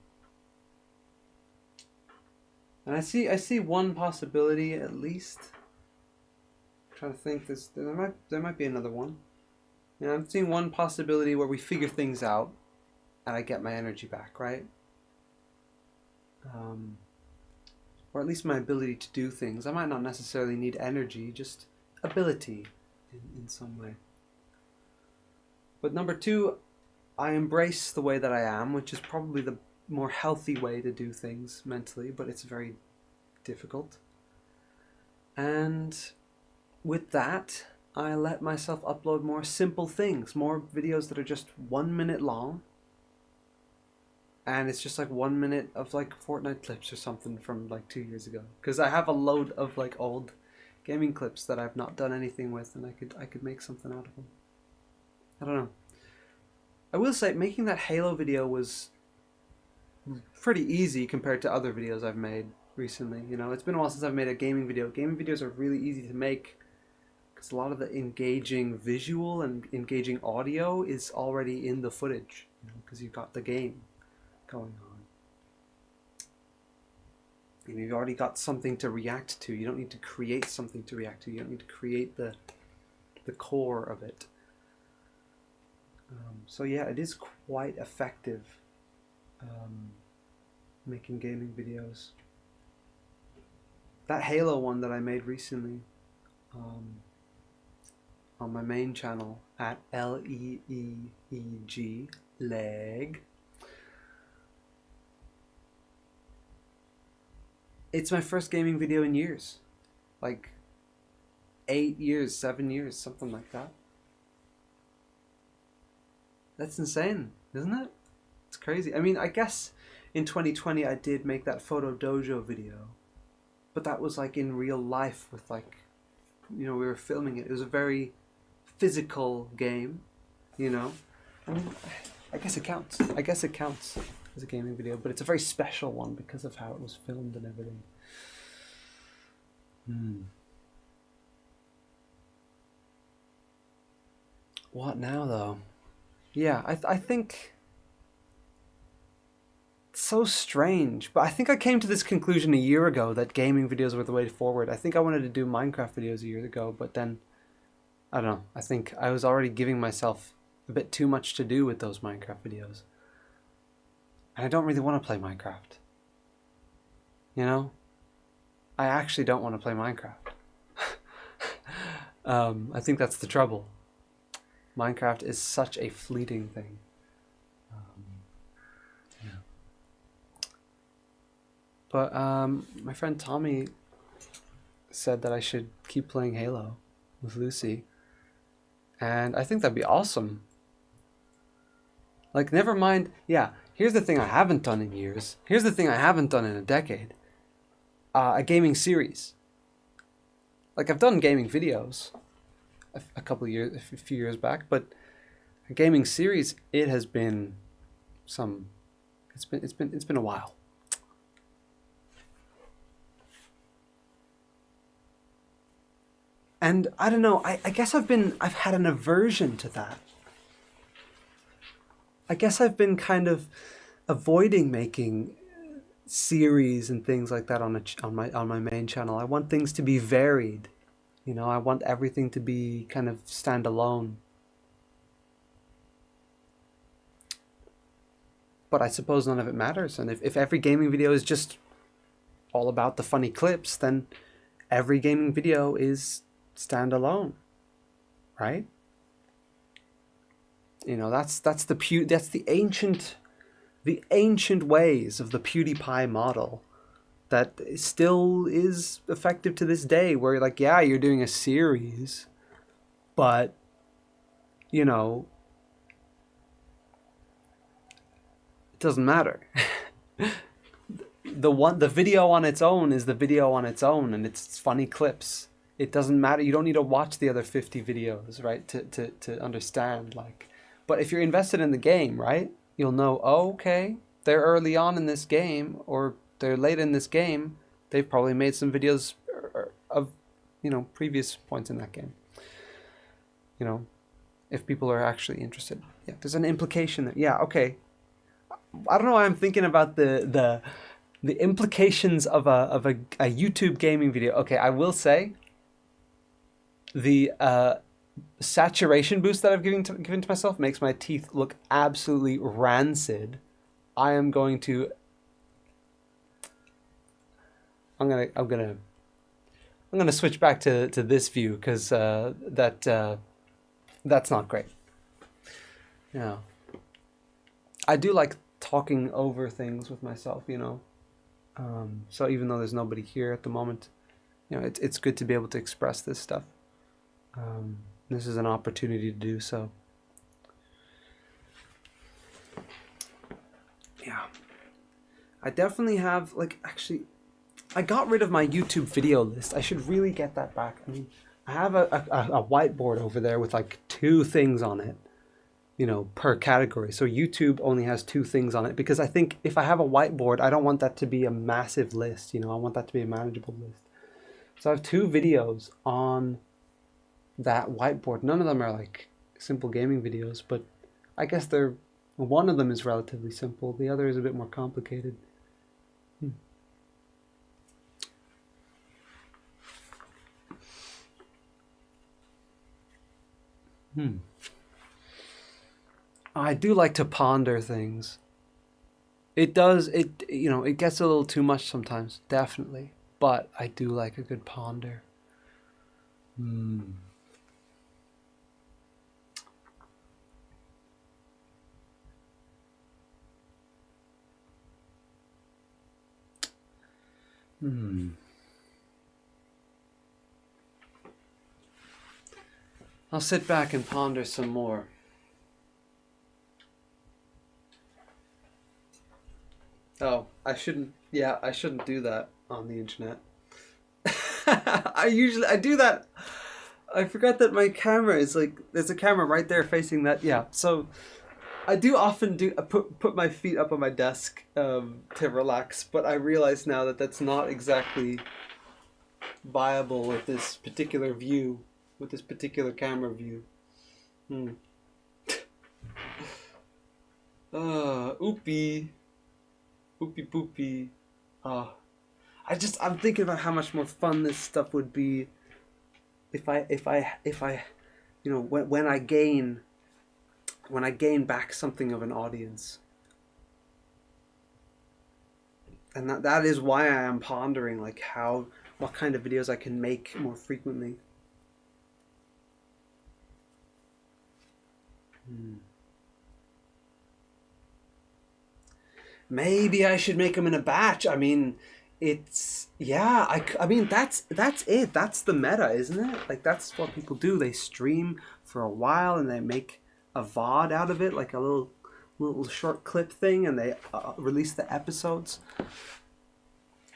S1: And I see one possibility at least. I'm trying to think, there might be another one. You know, I'm seeing one possibility where we figure things out and I get my energy back, right? Or at least my ability to do things. I might not necessarily need energy, just ability in some way. But number two, I embrace the way that I am, which is probably the more healthy way to do things mentally, but it's very difficult. And with that, I let myself upload more simple things, more videos that are just 1 minute long. And it's just like 1 minute of like Fortnite clips or something from like 2 years ago. Because I have a load of like old gaming clips that I've not done anything with, and I could make something out of them. I don't know. I will say making that Halo video was pretty easy compared to other videos I've made recently. You know, it's been a while since I've made a gaming video. Gaming videos are really easy to make because a lot of the engaging visual and engaging audio is already in the footage, you know, because you've got the game going on. And you've already got something to react to. You don't need to create something to react to. You don't need to create the core of it. So yeah, it is quite effective making gaming videos. That Halo one that I made recently on my main channel at LEEEG, leg. It's my first gaming video in years. Like 8 years, 7 years, something like that. That's insane, isn't it? It's crazy. I mean, I guess in 2020 I did make that Photo Dojo video. But that was like in real life with like, you know, we were filming it. It was a very physical game, you know. I mean, I guess it counts. I guess it counts as a gaming video, but it's a very special one because of how it was filmed and everything. What now, though? Yeah, I think it's so strange, but I think I came to this conclusion a year ago that gaming videos were the way forward. I think I wanted to do Minecraft videos a year ago, but then, I don't know, I think I was already giving myself a bit too much to do with those Minecraft videos. And I don't really want to play Minecraft. You know? I actually don't want to play Minecraft. I think that's the trouble. Minecraft is such a fleeting thing. Yeah. But my friend Tommy said that I should keep playing Halo with Lucy. And I think that'd be awesome. Like, never mind. Yeah, here's the thing I haven't done in years. Here's the thing I haven't done in a decade. A gaming series. Like, I've done gaming videos a few years back, but a gaming series, it has been it's been a while. And I don't know, I guess I've had an aversion to that. I guess I've been kind of avoiding making series and things like that on on my main channel. I want things to be varied. You know, I want everything to be kind of standalone. But I suppose none of it matters. And if every gaming video is just all about the funny clips, then every gaming video is standalone, right? You know, that's the ancient ways of the PewDiePie model that still is effective to this day, where like, yeah, you're doing a series, but you know, it doesn't matter. The video on its own is the video on its own, and it's funny clips. It doesn't matter. You don't need to watch the other 50 videos, right, to understand. Like, but if you're invested in the game, right, you'll know, oh, okay, they're early on in this game, or they're late in this game. They've probably made some videos of, you know, previous points in that game. You know, if people are actually interested. Yeah, there's an implication there. Yeah, okay. I don't know why I'm thinking about the implications of a YouTube gaming video. Okay, I will say the saturation boost that I've given to myself makes my teeth look absolutely rancid. I'm gonna switch back to this view, because that's not great. Yeah, I do like talking over things with myself, you know. So even though there's nobody here at the moment, you know, it's good to be able to express this stuff. This is an opportunity to do so. Yeah, I definitely have, like, actually, I got rid of my YouTube video list. I should really get that back. I mean, I have a whiteboard over there with like 2 things on it, you know, per category. So YouTube only has 2 things on it, because I think if I have a whiteboard, I don't want that to be a massive list, you know, I want that to be a manageable list. So I have 2 videos on that whiteboard. None of them are like simple gaming videos, but I guess one of them is relatively simple. The other is a bit more complicated. I do like to ponder things. It you know, it gets a little too much sometimes, definitely. But I do like a good ponder. I'll sit back and ponder some more. Oh, I shouldn't do that on the internet. I do that. I forgot that my camera is like, there's a camera right there facing that. Yeah, so I do often put my feet up on my desk to relax, but I realize now that that's not exactly viable with this particular view, with this particular camera view. Oopie poopy. I'm thinking about how much more fun this stuff would be if I you know, when I gain back something of an audience. And that is why I am pondering, like, what kind of videos I can make more frequently. Maybe I should make them in a batch. I mean, I mean, that's it. That's the meta, isn't it? Like, that's what people do. They stream for a while and they make a VOD out of it, like a little short clip thing, and they release the episodes.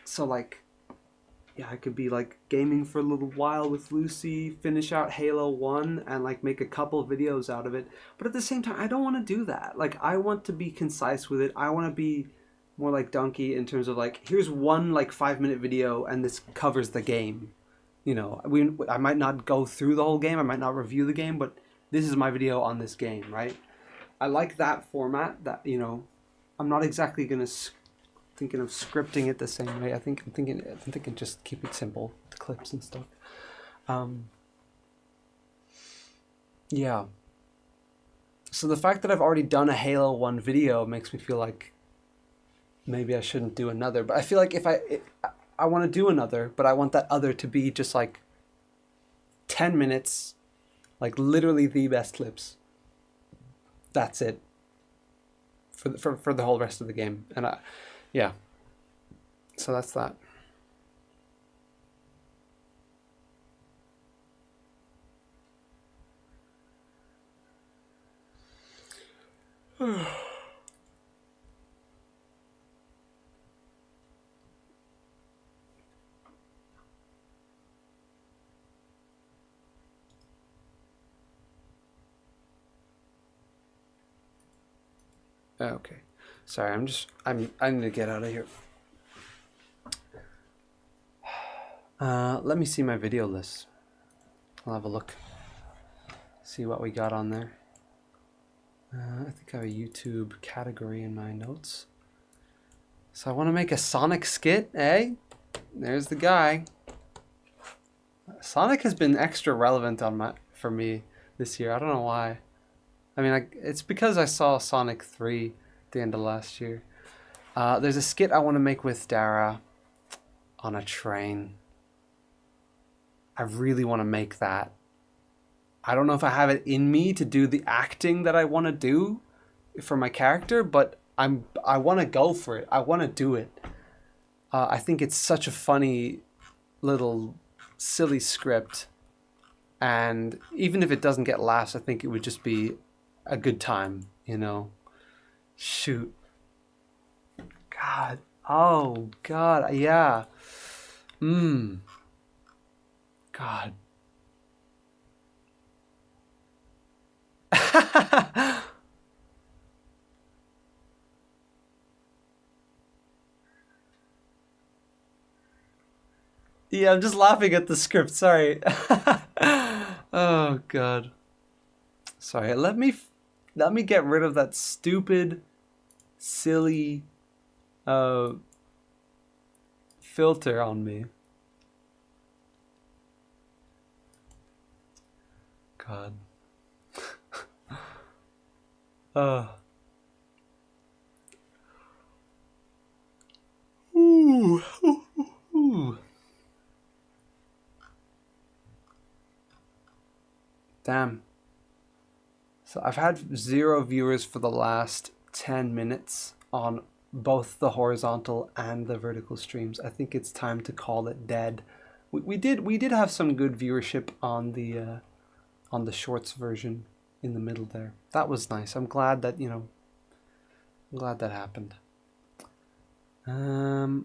S1: So, like, yeah, I could be like gaming for a little while with Lucy, finish out Halo 1, and like make a couple videos out of it. But at the same time, I don't want to do that. Like, I want to be concise with it. I want to be more like Donkey in terms of like, here's one like 5-minute video and this covers the game. You know, I might not go through the whole game, I might not review the game, but this is my video on this game, right? I like that format, that, you know, I'm not exactly going to thinking of scripting it the same way. I'm thinking just keep it simple, the clips and stuff. Yeah. So the fact that I've already done a Halo 1 video makes me feel like maybe I shouldn't do another. But I feel like if I want to do another, but I want that other to be just like 10 minutes, like literally the best clips. That's it. For the whole rest of the game. And yeah. So that's that. Okay. Sorry, I need to get out of here. Let me see my video list. I'll have a look. See what we got on there. I think I have a YouTube category in my notes. So I want to make a Sonic skit, eh? There's the guy. Sonic has been extra relevant for me this year. I don't know why. I mean, it's because I saw Sonic 3 at the end of last year. There's a skit I want to make with Dara on a train. I really want to make that. I don't know if I have it in me to do the acting that I want to do for my character, but I want to go for it. I want to do it. I think it's such a funny little silly script, and even if it doesn't get laughs, I think it would just be a good time, you know. Shoot. God. Oh God. Yeah. God. Yeah, I'm just laughing at the script. Sorry. Oh God. Sorry. Let me get rid of that stupid, silly, filter on me. God. Ooh. Ooh. Damn. So I've had 0 viewers for the last 10 minutes on both the horizontal and the vertical streams. I think it's time to call it dead. We did have some good viewership on the shorts version in the middle there. That was nice. I'm glad that, I'm glad that happened. I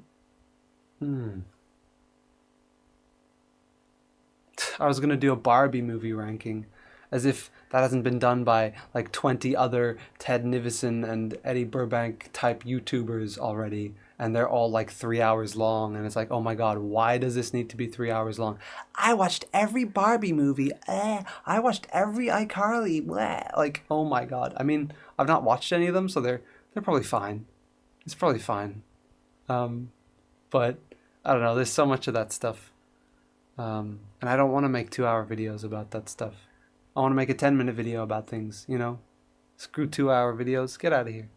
S1: was gonna do a Barbie movie ranking, as if that hasn't been done by like 20 other Ted Nivison and Eddie Burbank type YouTubers already, and they're all like 3 hours long, and it's like, oh my God, why does this need to be 3 hours long? I watched every Barbie movie. I watched every iCarly. Like, oh my God. I mean, I've not watched any of them, so they're probably fine. It's probably fine. But I don't know. There's so much of that stuff. And I don't want to make 2-hour videos about that stuff. I want to make a 10-minute video about things, you know? Screw 2-hour videos. Get out of here.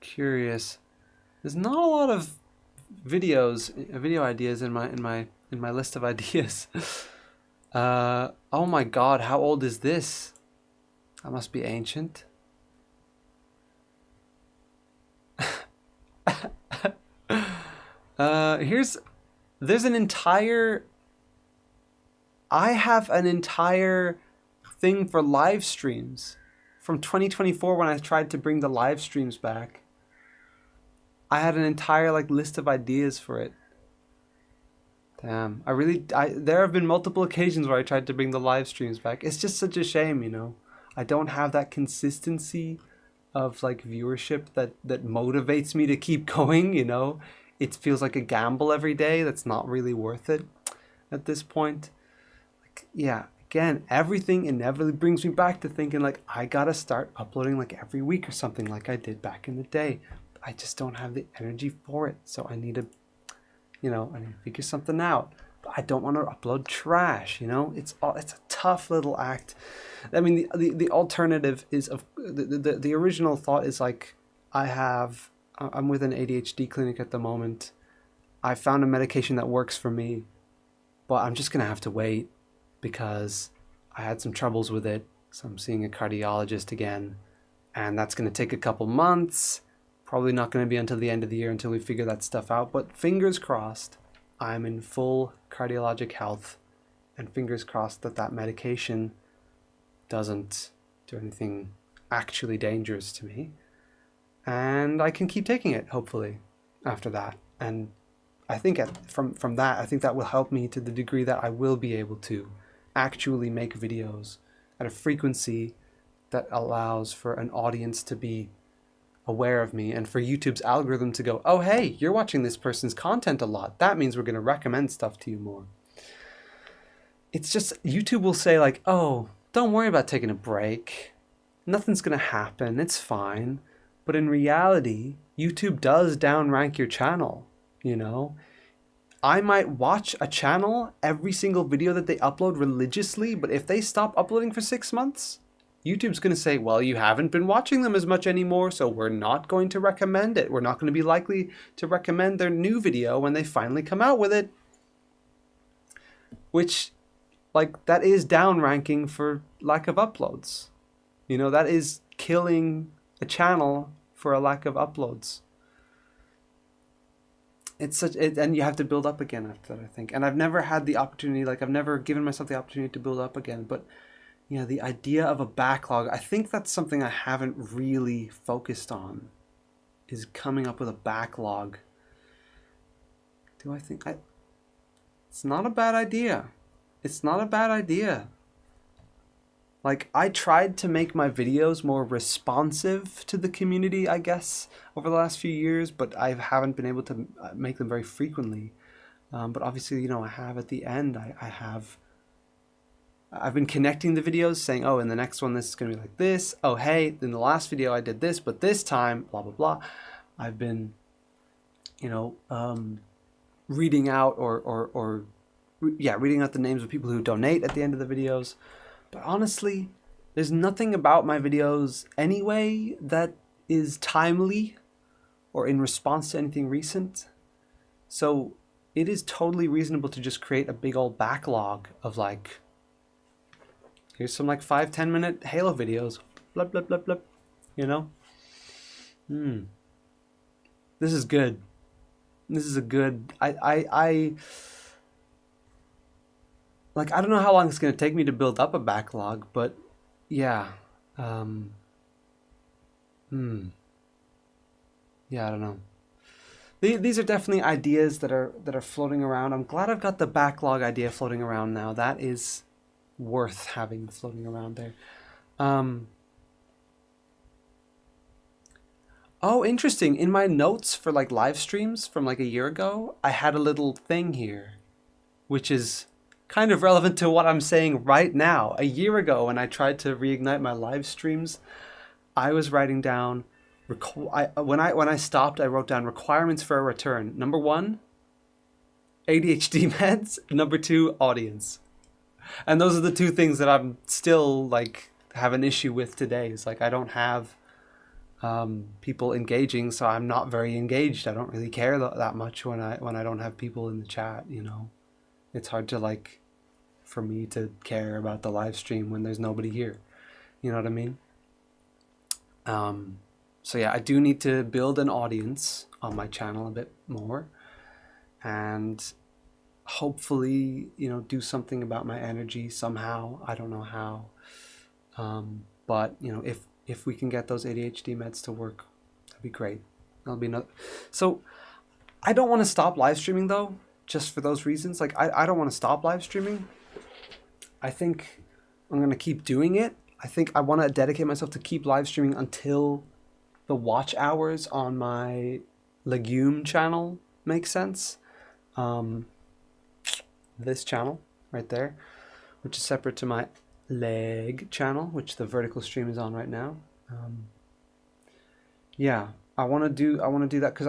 S1: Curious. There's not a lot of video ideas in my list of ideas. Oh my God, how old is this? That must be ancient. I have an entire thing for live streams from 2024 when I tried to bring the live streams back. I had an entire list of ideas for it. Damn, there have been multiple occasions where I tried to bring the live streams back. It's just such a shame, you know. I don't have that consistency of viewership that motivates me to keep going, you know. It feels like a gamble every day that's not really worth it at this point. yeah, again, everything inevitably brings me back to thinking like I gotta start uploading like every week or something like I did back in the day. I just don't have the energy for it. So I need to, I need to figure something out. But I don't want to upload trash, it's a tough little act. I mean, the alternative is of the original thought is like I'm with an ADHD clinic at the moment. I found a medication that works for me, but I'm just gonna have to wait because I had some troubles with it. So I'm seeing a cardiologist again, and that's gonna take a couple months. Probably not gonna be until the end of the year until we figure that stuff out. But fingers crossed, I'm in full cardiologic health, and fingers crossed that that medication doesn't do anything actually dangerous to me, and I can keep taking it hopefully after that. And I think from that, I think that will help me to the degree that I will be able to actually make videos at a frequency that allows for an audience to be aware of me and for YouTube's algorithm to go, oh, hey, you're watching this person's content a lot. That means we're going to recommend stuff to you more. It's just YouTube will say like, oh, don't worry about taking a break. Nothing's going to happen. It's fine. But in reality, YouTube does downrank your channel. I might watch a channel every single video that they upload religiously, but if they stop uploading for 6 months, YouTube's going to say, well, you haven't been watching them as much anymore, so we're not going to recommend it. We're not going to be likely to recommend their new video when they finally come out with it. Which, like, that is downranking for lack of uploads. That is killing a channel for a lack of uploads. And you have to build up again after that, I think. And I've never had the opportunity, like I've never given myself the opportunity to build up again. But the idea of a backlog, I think that's something I haven't really focused on, is coming up with a backlog. It's not a bad idea. It's not a bad idea. Like, I tried to make my videos more responsive to the community, I guess, over the last few years, but I haven't been able to make them very frequently. But obviously, I have at the end, I've been connecting the videos saying, oh, in the next one, this is going to be like this. Oh, hey, in the last video, I did this, but this time, blah, blah, blah. I've been, reading out reading out the names of people who donate at the end of the videos. But honestly, there's nothing about my videos anyway that is timely or in response to anything recent. So it is totally reasonable to just create a big old backlog of like, here's some like 5-10 minute Halo videos. Blah, blah, blah, blah. This is good. This is a good, like, I don't know how long it's going to take me to build up a backlog, but yeah. Yeah, I don't know. These are definitely ideas that are floating around. I'm glad I've got the backlog idea floating around now. That is worth having floating around there. Oh, interesting. In my notes for like live streams from like a year ago, I had a little thing here, which is kind of relevant to what I'm saying right now. A year ago, when I tried to reignite my live streams, I was writing down, when I stopped, I wrote down requirements for a return. Number 1, ADHD meds. Number 2, audience. And those are the two things that I'm still like have an issue with today. It's like I don't have people engaging, so I'm not very engaged. I don't really care that much when I don't have people in the chat. It's hard to like for me to care about the live stream when there's nobody here. You know what I mean? So yeah, I do need to build an audience on my channel a bit more, and hopefully, do something about my energy somehow. I don't know how, but if we can get those ADHD meds to work, that'd be great. That'll be another. So I don't want to stop live streaming though, just for those reasons. Like I don't want to stop live streaming. I think I'm going to keep doing it. I think I want to dedicate myself to keep live streaming until the watch hours on my Legume channel make sense. This channel right there. which is separate to my leg channel, which the vertical stream is on right now. Yeah, I want to do that because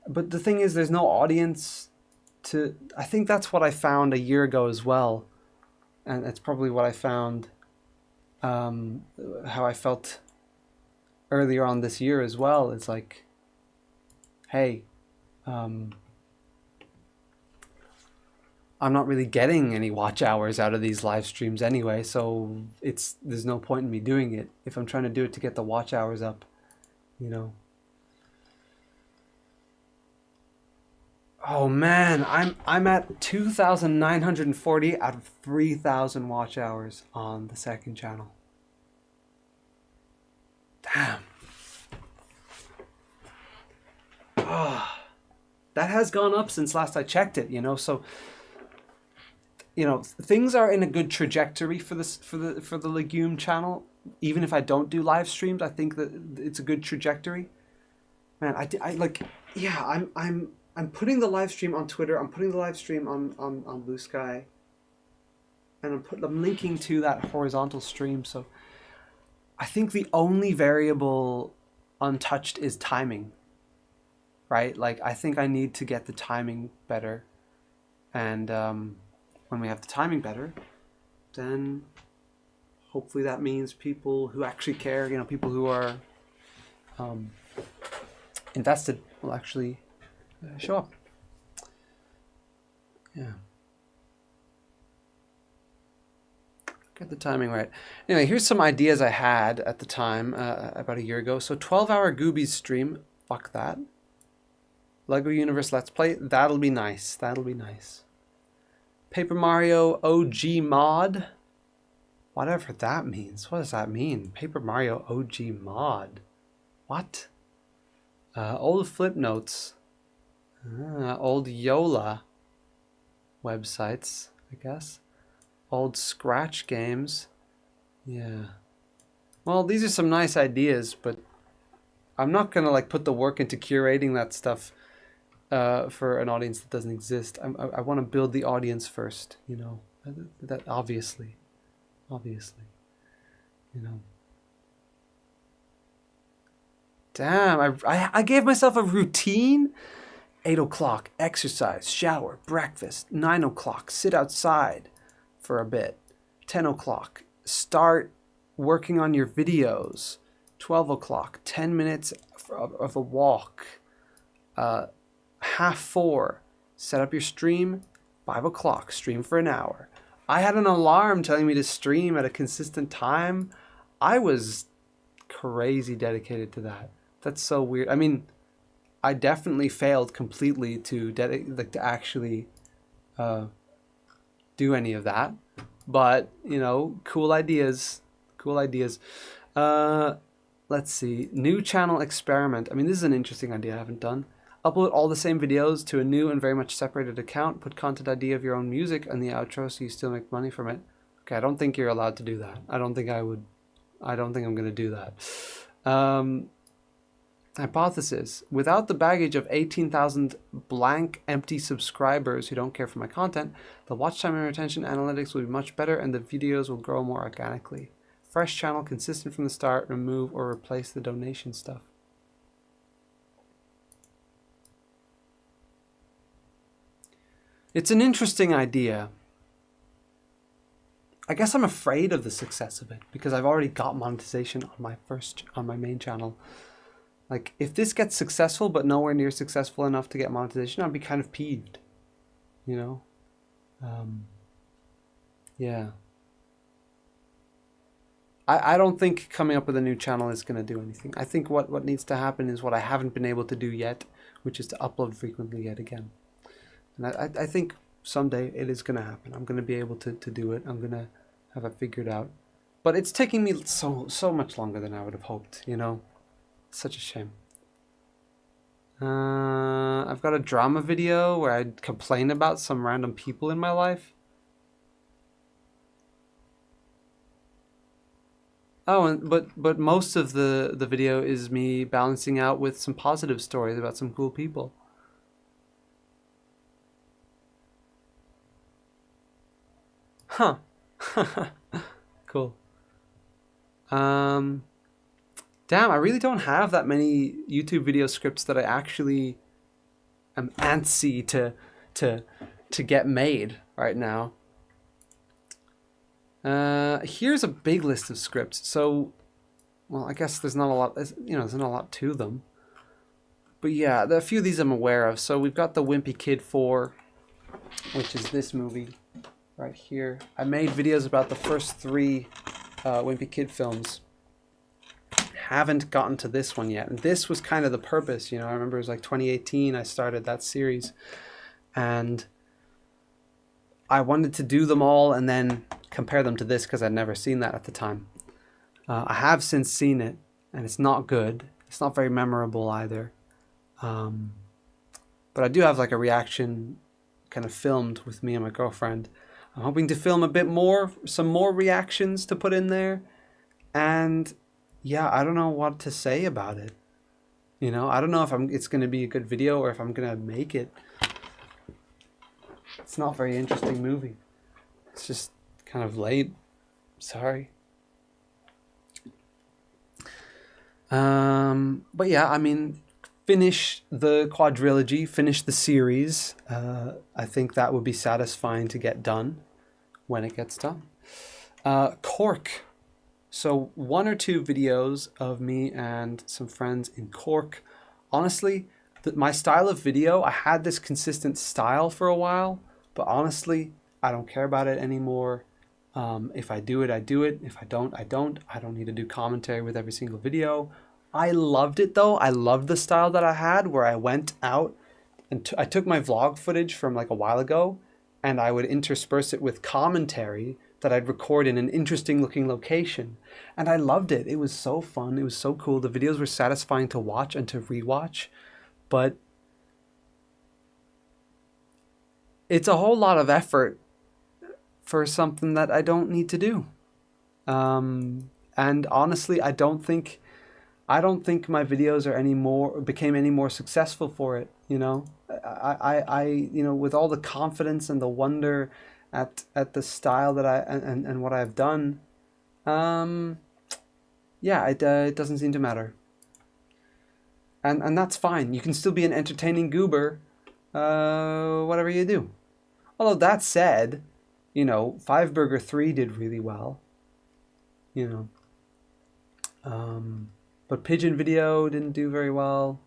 S1: but the thing is, there's no audience to. I think that's what I found a year ago as well, and it's probably what I found. How I felt earlier on this year as well. It's like, hey, I'm not really getting any watch hours out of these live streams anyway, so there's no point in me doing it if I'm trying to do it to get the watch hours up, you know. Oh man, I'm at 2,940 out of 3,000 watch hours on the second channel. Damn. Oh, that has gone up since last I checked it, you know. So, you know, things are in a good trajectory for the Legume channel. Even if I don't do live streams, I think that it's a good trajectory. Man, I like, yeah, I'm putting the live stream on Twitter. I'm putting the live stream on Blue Sky, and I'm linking to that horizontal stream. So I think the only variable untouched is timing, right? Like, I think I need to get the timing better, and when we have the timing better, then hopefully that means people who actually care, you know, people who are invested will actually show up. Yeah. Get the timing right. Anyway, here's some ideas I had at the time, about a year ago. So 12-hour Goobies stream. Fuck that. Lego Universe Let's Play. That'll be nice. That'll be nice. Paper Mario OG mod. Whatever that means. What does that mean? Paper Mario OG mod. What? Old flip notes. Old Yola websites, I guess. Old Scratch games. Yeah. Well, these are some nice ideas, but I'm not gonna like put the work into curating that stuff for an audience that doesn't exist. I want to build the audience first, you know. That obviously, you know. Damn, I gave myself a routine. 8 o'clock, exercise, shower, breakfast. 9 o'clock, sit outside for a bit. 10 o'clock, start working on your videos. 12 o'clock, 10 minutes of a walk. 4:30, set up your stream. 5 o'clock, stream for an hour. I had an alarm telling me to stream at a consistent time. I was crazy dedicated to that. That's so weird. I mean, I definitely failed completely to actually do any of that. But, you know, cool ideas. Cool ideas. Let's see. New channel experiment. I mean, this is an interesting idea I haven't done. Upload all the same videos to a new and very much separated account. Put content ID of your own music in the outro so you still make money from it. Okay, I don't think you're allowed to do that. I don't think I'm going to do that. Hypothesis. Without the baggage of 18,000 blank, empty subscribers who don't care for my content, the watch time and retention analytics will be much better and the videos will grow more organically. Fresh channel, consistent from the start, remove or replace the donation stuff. It's an interesting idea. I guess I'm afraid of the success of it because I've already got monetization on my main channel. Like, if this gets successful but nowhere near successful enough to get monetization, I'd be kind of peeved, you know? Yeah. I don't think coming up with a new channel is going to do anything. I think what needs to happen is what I haven't been able to do yet, which is to upload frequently yet again. And I think someday it is going to happen. I'm going to be able to do it. I'm going to have it figured out. But it's taking me so much longer than I would have hoped, you know? Such a shame. I've got a drama video where I complain about some random people in my life. Oh, but most of the video is me balancing out with some positive stories about some cool people. Huh. Cool. Damn, I really don't have that many YouTube video scripts that I actually am antsy to to get made right now. Here's a big list of scripts. So, well, I guess there's not a lot. There's not a lot to them. But yeah, a few of these I'm aware of. So we've got the Wimpy Kid 4, which is this movie right here. I made videos about the first 3 Wimpy Kid films. Haven't gotten to this one yet. And this was kind of the purpose, I remember it was like 2018 I started that series. And I wanted to do them all and then compare them to this because I'd never seen that at the time. I have since seen it, and it's not good. It's not very memorable either. But I do have like a reaction kind of filmed with me and my girlfriend. I'm hoping to film a bit more, some more reactions to put in there. And yeah, I don't know what to say about it. I don't know if it's going to be a good video or if I'm going to make it. It's not a very interesting movie. It's just kind of late. Sorry. But yeah, I mean, finish the quadrilogy, finish the series. I think that would be satisfying to get done when it gets done. Cork. So 1 or 2 videos of me and some friends in Cork. Honestly, my style of video, I had this consistent style for a while, but honestly, I don't care about it anymore. If I do it, I do it. If I don't, I don't. I don't need to do commentary with every single video. I loved it though. I loved the style that I had where I went out and I took my vlog footage from like a while ago and I would intersperse it with commentary that I'd record in an interesting looking location. And I loved it. It was so fun. It was so cool. The videos were satisfying to watch and to rewatch, but it's a whole lot of effort for something that I don't need to do. And honestly, I don't think my videos became any more successful for it. I with all the confidence and the wonder at the style that and what I've done, yeah, it doesn't seem to matter. And that's fine. You can still be an entertaining goober, whatever you do. Although that said, Five Burger 3 did really well. But Pigeon Video didn't do very well.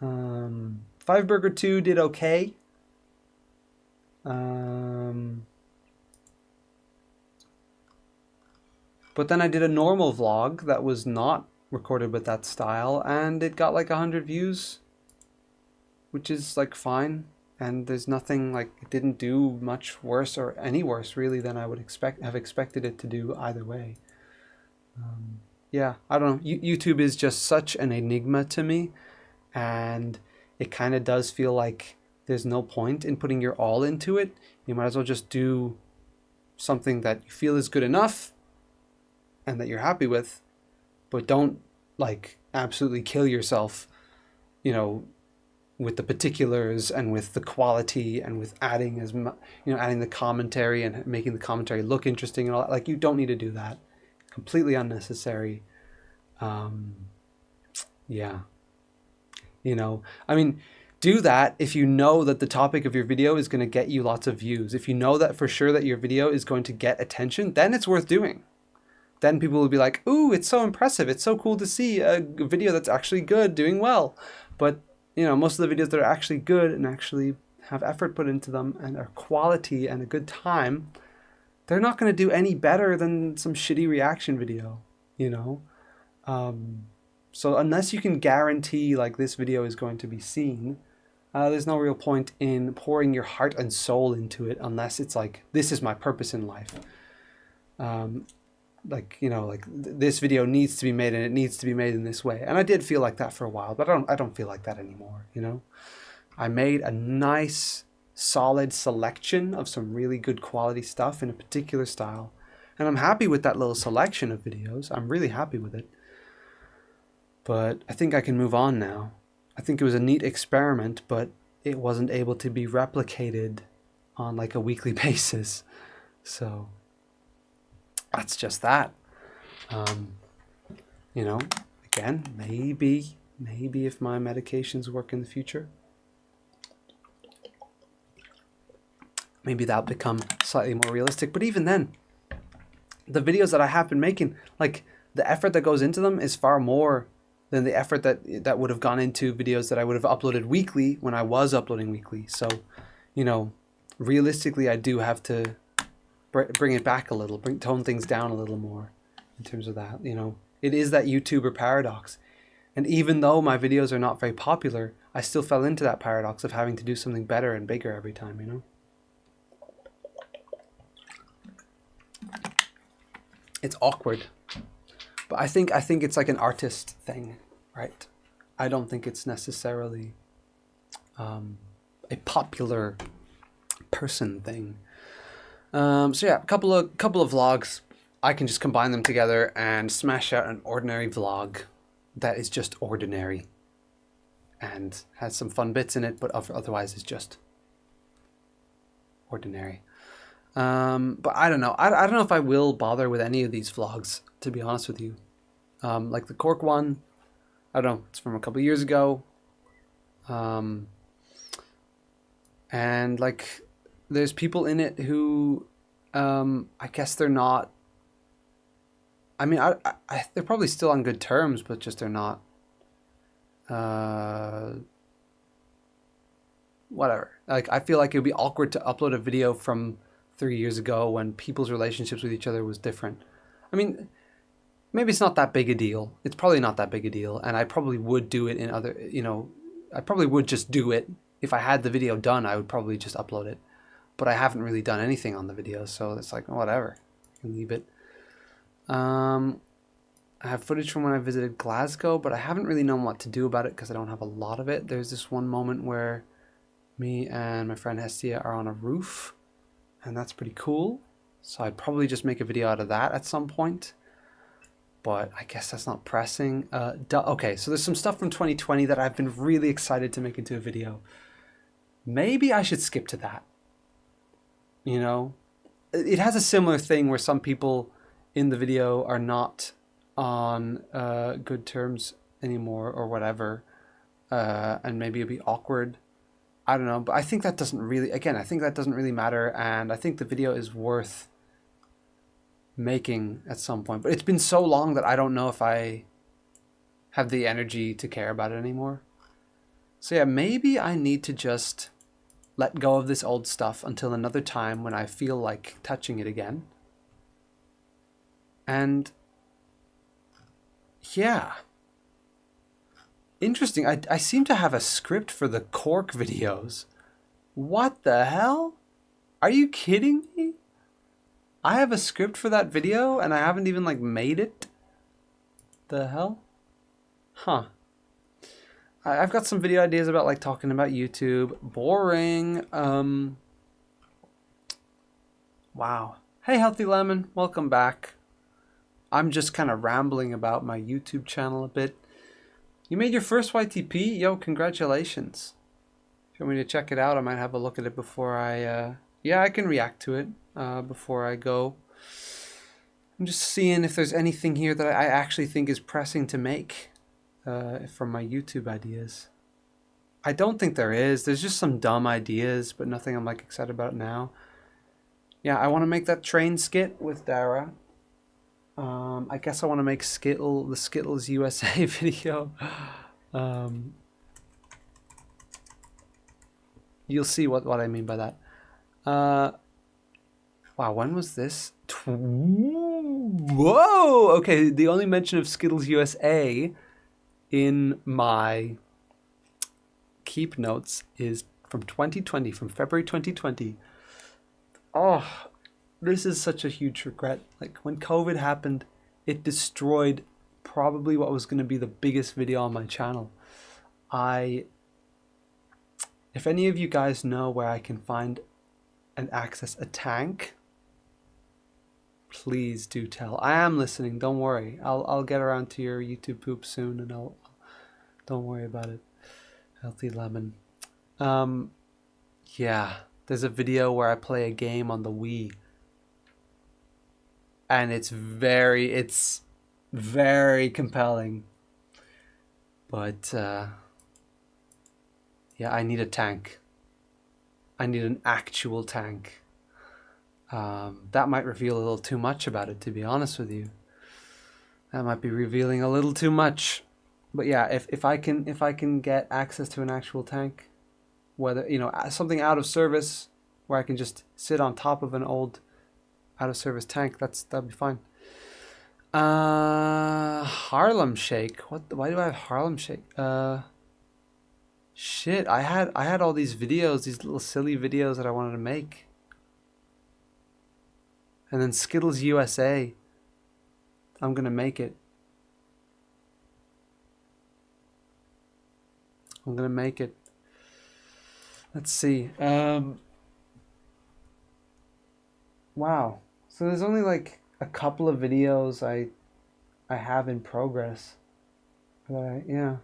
S1: Five Burger 2 did okay. But then I did a normal vlog that was not recorded with that style, and it got like 100 views, which is like fine. And there's nothing, like, it didn't do much worse or any worse really than I would have expected it to do either way. Yeah, I don't know. YouTube is just such an enigma to me, and it kind of does feel like there's no point in putting your all into it. You might as well just do something that you feel is good enough and that you're happy with, but don't like absolutely kill yourself, with the particulars and with the quality and with adding adding the commentary and making the commentary look interesting and all that. Like, you don't need to do that. Completely unnecessary. Yeah. I mean, do that if you know that the topic of your video is going to get you lots of views. If you know that for sure that your video is going to get attention, then it's worth doing. Then people will be like, ooh, it's so impressive. It's so cool to see a video that's actually good doing well. But, most of the videos that are actually good and actually have effort put into them and are quality and a good time, they're not going to do any better than some shitty reaction video, So unless you can guarantee like this video is going to be seen, there's no real point in pouring your heart and soul into it unless it's like, this is my purpose in life. This video needs to be made and it needs to be made in this way. And I did feel like that for a while, but I don't feel like that anymore, I made a nice, solid selection of some really good quality stuff in a particular style. And I'm happy with that little selection of videos. I'm really happy with it. But I think I can move on now. I think it was a neat experiment, but it wasn't able to be replicated on like a weekly basis. So that's just that. You know, again, maybe if my medications work in the future, maybe that'll become slightly more realistic. But even then, the videos that I have been making, like the effort that goes into them is far more than the effort that would have gone into videos that I would have uploaded weekly when I was uploading weekly. So, you know, realistically, I do have to bring it back a little, tone things down a little more in terms of that. You know, it is that YouTuber paradox. And even though my videos are not very popular, I still fell into that paradox of having to do something better and bigger every time, you know? It's awkward. But I think it's like an artist thing, right? I don't think it's necessarily a popular person thing. So yeah, a couple of vlogs. I can just combine them together and smash out an ordinary vlog that is just ordinary and has some fun bits in it, but otherwise is just ordinary. But I don't know. I don't know if I will bother with any of these vlogs, to be honest with you. Like the Cork one, I don't know, it's from a couple of years ago. And like there's people in it who I guess they're not, I mean, they're probably still on good terms, but just they're not whatever. Like I feel like it would be awkward to upload a video from 3 years ago when people's relationships with each other was different. I mean, maybe it's not that big a deal. It's probably not that big a deal. And I probably would do it in other, you know, I probably would just do it. If I had the video done, I would probably just upload it. But I haven't really done anything on the video, so it's like, whatever. I can leave it. I have footage from when I visited Glasgow, but I haven't really known what to do about it because I don't have a lot of it. There's this one moment where me and my friend Hestia are on a roof, and that's pretty cool. So I'd probably just make a video out of that at some point. But I guess that's not pressing. Okay, so there's some stuff from 2020 that I've been really excited to make into a video. Maybe I should skip to that. You know? It has a similar thing where some people in the video are not on good terms anymore or whatever. And maybe it'd be awkward. I don't know. But I think that doesn't really... Again, I think that doesn't really matter. And I think the video is worth making at some point. But it's been so long that I don't know if I have the energy to care about it anymore. So yeah, maybe I need to just let go of this old stuff until another time when I feel like touching it again. And yeah. Interesting. I seem to have a script for the Cork videos. What the hell? Are you kidding me? I have a script for that video and I haven't even like made it? The hell? Huh. I've got some video ideas about like talking about YouTube. Boring. Wow. Hey, Healthy Lemon. Welcome back. I'm just kind of rambling about my YouTube channel a bit. You made your first YTP? Yo, congratulations. If you want me to check it out, I might have a look at it before I... Yeah, I can react to it before I go. I'm just seeing if there's anything here that I actually think is pressing to make. From my YouTube ideas. I don't think there is. There's just some dumb ideas, but nothing I'm like excited about now. Yeah, I want to make that train skit with Dara. I guess I want to make the Skittles USA video. You'll see what I mean by that. Wow, when was this? Whoa! Okay, the only mention of Skittles USA in my keep notes is from 2020, from February 2020. Oh, this is such a huge regret. Like when COVID happened, it destroyed probably what was going to be the biggest video on my channel. If any of you guys know where I can find and access a tank, please do tell. I am listening. Don't worry. I'll get around to your YouTube poop soon, and don't worry about it. Healthy Lemon. Yeah, There's a video where I play a game on the Wii, and it's very compelling. But yeah, I need a tank. I need an actual tank. That might reveal a little too much about it, to be honest with you. That might be revealing a little too much. But yeah, if I can get access to an actual tank, whether, you know, something out of service where I can just sit on top of an old out of service tank, that'd be fine. Harlem Shake. Why do I have Harlem Shake? Shit, I had all these videos, these little silly videos that I wanted to make. And then Skittles USA. I'm gonna make it. I'm gonna make it. Let's see. Wow. So there's only like a couple of videos I have in progress. But yeah.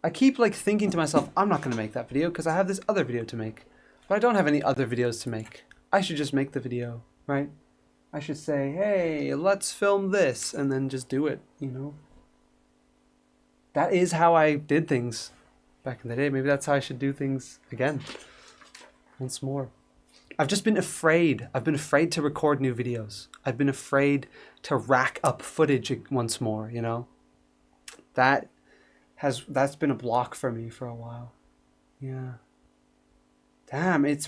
S1: I keep like thinking to myself, I'm not gonna make that video because I have this other video to make. But I don't have any other videos to make. I should just make the video, right? I should say, hey, let's film this, and then just do it, you know? That is how I did things back in the day. Maybe that's how I should do things again. Once more. I've just been afraid. I've been afraid to record new videos. I've been afraid to rack up footage once more, you know? That's been a block for me for a while. Yeah. Damn, it's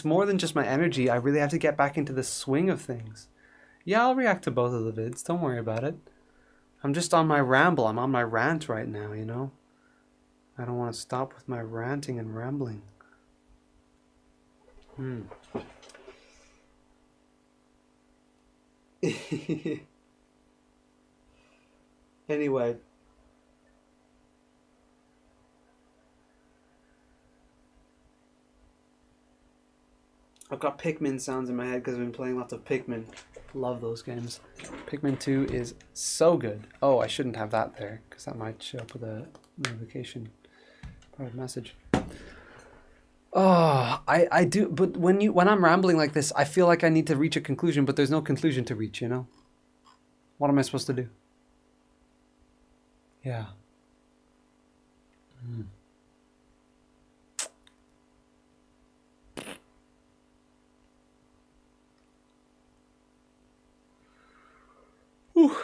S1: more than just my energy. I really have to get back into the swing of things. Yeah, I'll react to both of the vids. Don't worry about it. I'm just on my ramble. I'm on my rant right now, you know? I don't want to stop with my ranting and rambling. Anyway. I've got Pikmin sounds in my head because I've been playing lots of Pikmin. Love those games. Pikmin 2 is so good. Oh, I shouldn't have that there because that might show up with a notification private message. Oh, I do, but when I'm rambling like this, I feel like I need to reach a conclusion, but there's no conclusion to reach, you know? What am I supposed to do? Yeah. Whew.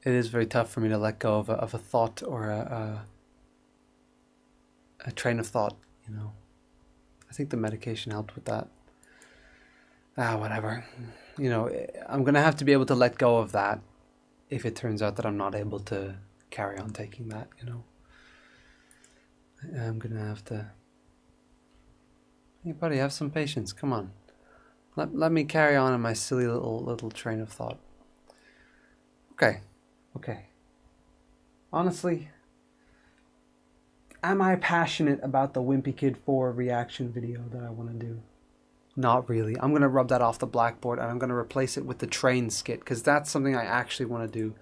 S1: It is very tough for me to let go of a thought or a train of thought, you know. I think the medication helped with that. Whatever. You know, I'm going to have to be able to let go of that if it turns out that I'm not able to carry on taking that, you know. I'm going to have to... Hey, buddy, have some patience. Come on. Let me carry on in my silly little train of thought. Okay. Honestly, am I passionate about the Wimpy Kid 4 reaction video that I want to do? Not really. I'm going to rub that off the blackboard and I'm going to replace it with the train skit because that's something I actually want to do.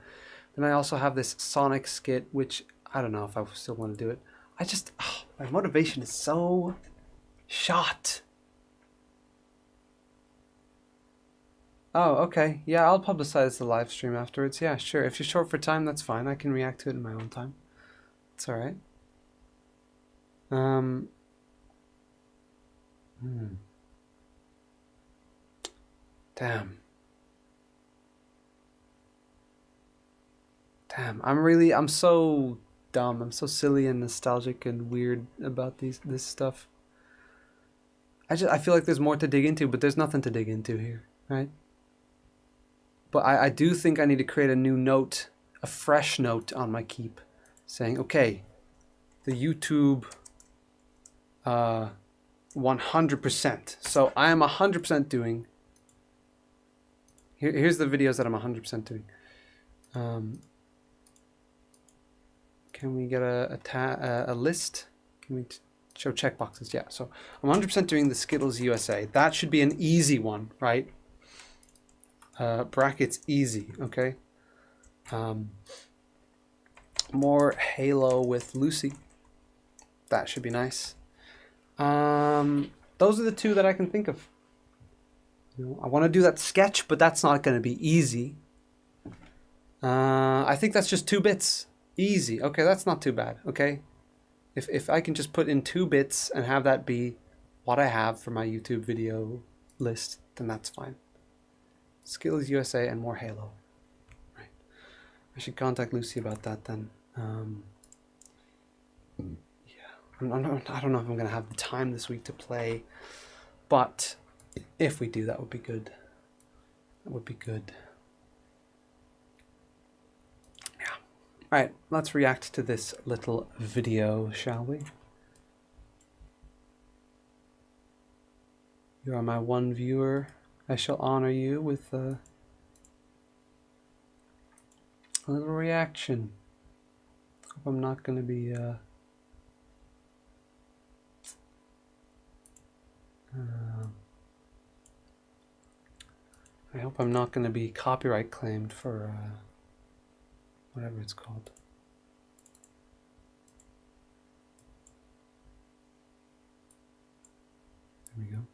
S1: Then I also have this Sonic skit, which I don't know if I still want to do it. My motivation is so shot. Oh, okay. Yeah, I'll publicize the live stream afterwards. Yeah, sure. If you're short for time, that's fine. I can react to it in my own time. It's all right. Damn. I'm so dumb. I'm so silly and nostalgic and weird about this stuff. I feel like there's more to dig into, but there's nothing to dig into here, right? But I do think I need to create a new note, a fresh note on my keep, saying, okay, the YouTube 100%. So I am 100% doing. Here's the videos that I'm 100% doing. Can we get a list? Can we show checkboxes? Yeah, so I'm 100% doing the Skittles USA. That should be an easy one, right? Brackets easy, okay? More Halo with Lucy. That should be nice. Those are the two that I can think of. I want to do that sketch, but that's not going to be easy. I think that's just 2 bits. Easy. Okay, that's not too bad. Okay, if I can just put in 2 bits and have that be what I have for my YouTube video list, then that's fine. Skills USA and more Halo. Right. I should contact Lucy about that then. Yeah, I don't know if I'm going to have the time this week to play, but if we do, that would be good. That would be good. Yeah. All right, let's react to this little video, shall we? You are my one viewer. I shall honor you with a little reaction. Hope I'm not going to be I hope I'm not going to be copyright claimed for whatever it's called. There we go.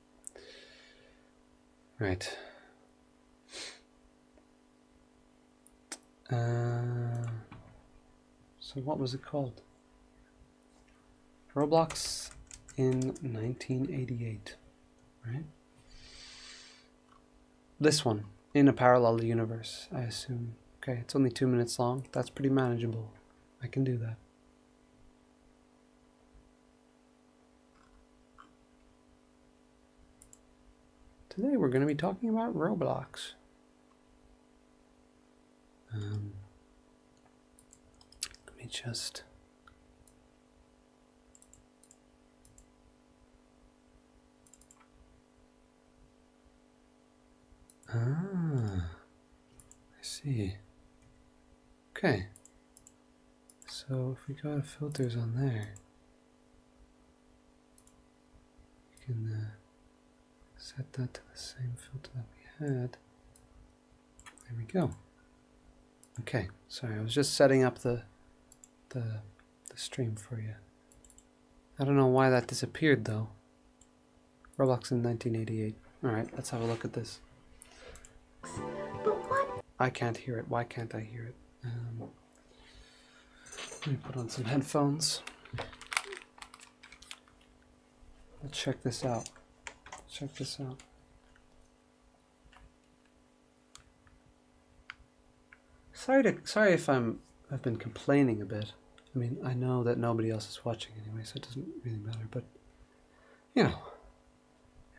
S1: Right. So what was it called? Roblox in 1988, right? This one, in a parallel universe, I assume. Okay, it's only 2 minutes long. That's pretty manageable. I can do that. Today we're going to be talking about Roblox. Let me just... I see. Okay. So if we got filters on there, we can set that to the same filter that we had. There we go. Okay, sorry, I was just setting up the stream for you. I don't know why that disappeared though. Roblox in 1988. Alright, let's have a look at this.
S2: But what?
S1: I can't hear it. Why can't I hear it? Let me put on some headphones. Let's check this out. Check this out. Sorry if I've been complaining a bit. I mean, I know that nobody else is watching anyway, so it doesn't really matter, but you know,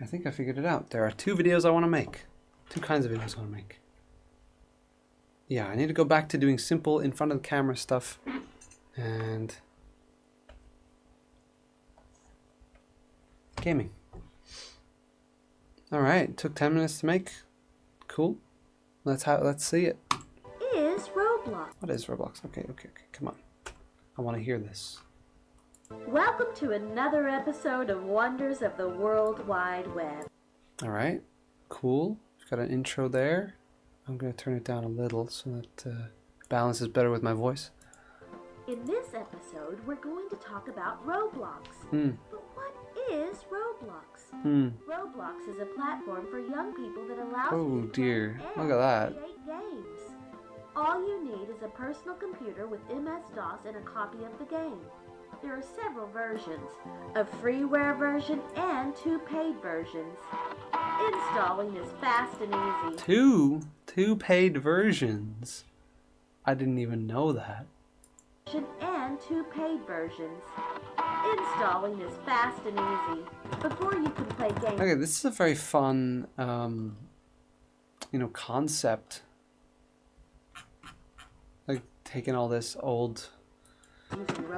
S1: I think I figured it out. There are 2 videos I want to make. 2 kinds of videos I want to make. Yeah, I need to go back to doing simple in front of the camera stuff and gaming. All right, took 10 minutes to make. Cool. Let's see it.
S2: Is Roblox.
S1: What is Roblox? Okay, come on. I want to hear this.
S2: Welcome to another episode of Wonders of the World Wide Web.
S1: All right, cool. We've got an intro there. I'm going to turn it down a little so that balances better with my voice.
S2: In this episode, we're going to talk about Roblox. But what is Roblox? Roblox is a platform for young people that allows you to
S1: dear,
S2: play
S1: look at that.
S2: and create games. All you need is a personal computer with MS-DOS and a copy of the game. There are several versions, a freeware version and 2 paid versions. Installing is fast and easy.
S1: Two paid versions. I didn't even know that.
S2: And 2 paid versions. Installing is fast and easy. Before you can play games.
S1: Okay, this is a very fun, concept. Like taking all this old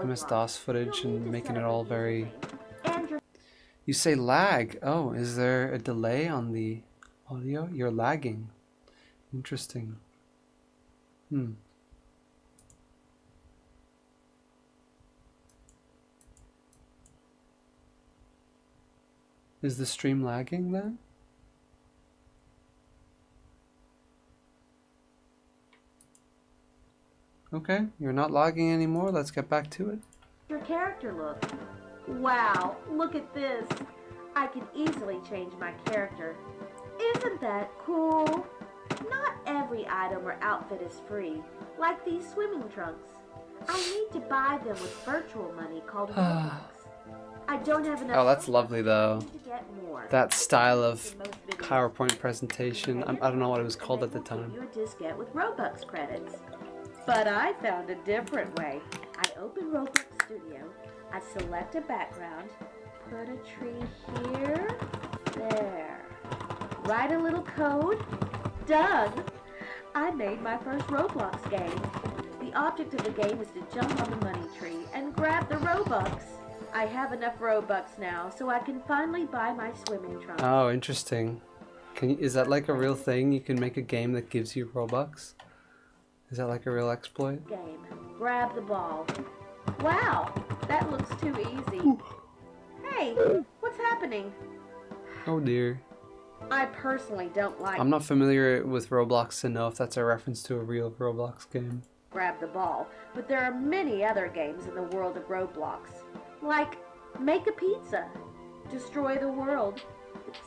S1: MS-DOS footage and making it all very... You say lag. Oh, is there a delay on the audio? You're lagging. Interesting. Is the stream lagging then? Okay, you're not logging anymore. Let's get back to it.
S2: Your character look. Wow, look at this. I can easily change my character. Isn't that cool? Not every item or outfit is free, like these swimming trunks. I need to buy them with virtual money called Robux. I don't have enough.
S1: Oh, that's lovely though.
S2: to get more.
S1: That style of
S2: In most videos,
S1: PowerPoint presentation. I don't know what it was called at the
S2: and they will
S1: time.
S2: give you a discount with Robux credits. But I found a different way. I open Roblox Studio, I select a background, put a tree here, there. Write a little code, done! I made my first Roblox game. The object of the game is to jump on the money tree and grab the Robux. I have enough Robux now, so I can finally buy my swimming trunks.
S1: Oh, interesting. Is that like a real thing? You can make a game that gives you Robux? Is that like a real exploit?
S2: Game. Grab the ball. Wow, that looks too easy. Hey, what's happening?
S1: Oh dear.
S2: I personally don't like
S1: I'm not familiar with Roblox to know if that's a reference to a real Roblox game.
S2: grab the ball, but there are many other games in the world of Roblox. Like make a pizza, destroy the world,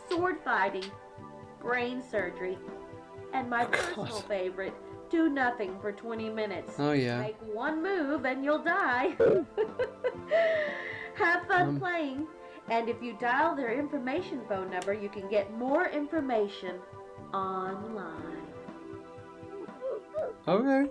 S2: sword fighting, brain surgery, and my personal favorite, do nothing for 20 minutes.
S1: Oh yeah.
S2: Make one move and you'll die. Have fun playing. And if you dial their information phone number, you can get more information online.
S1: Okay.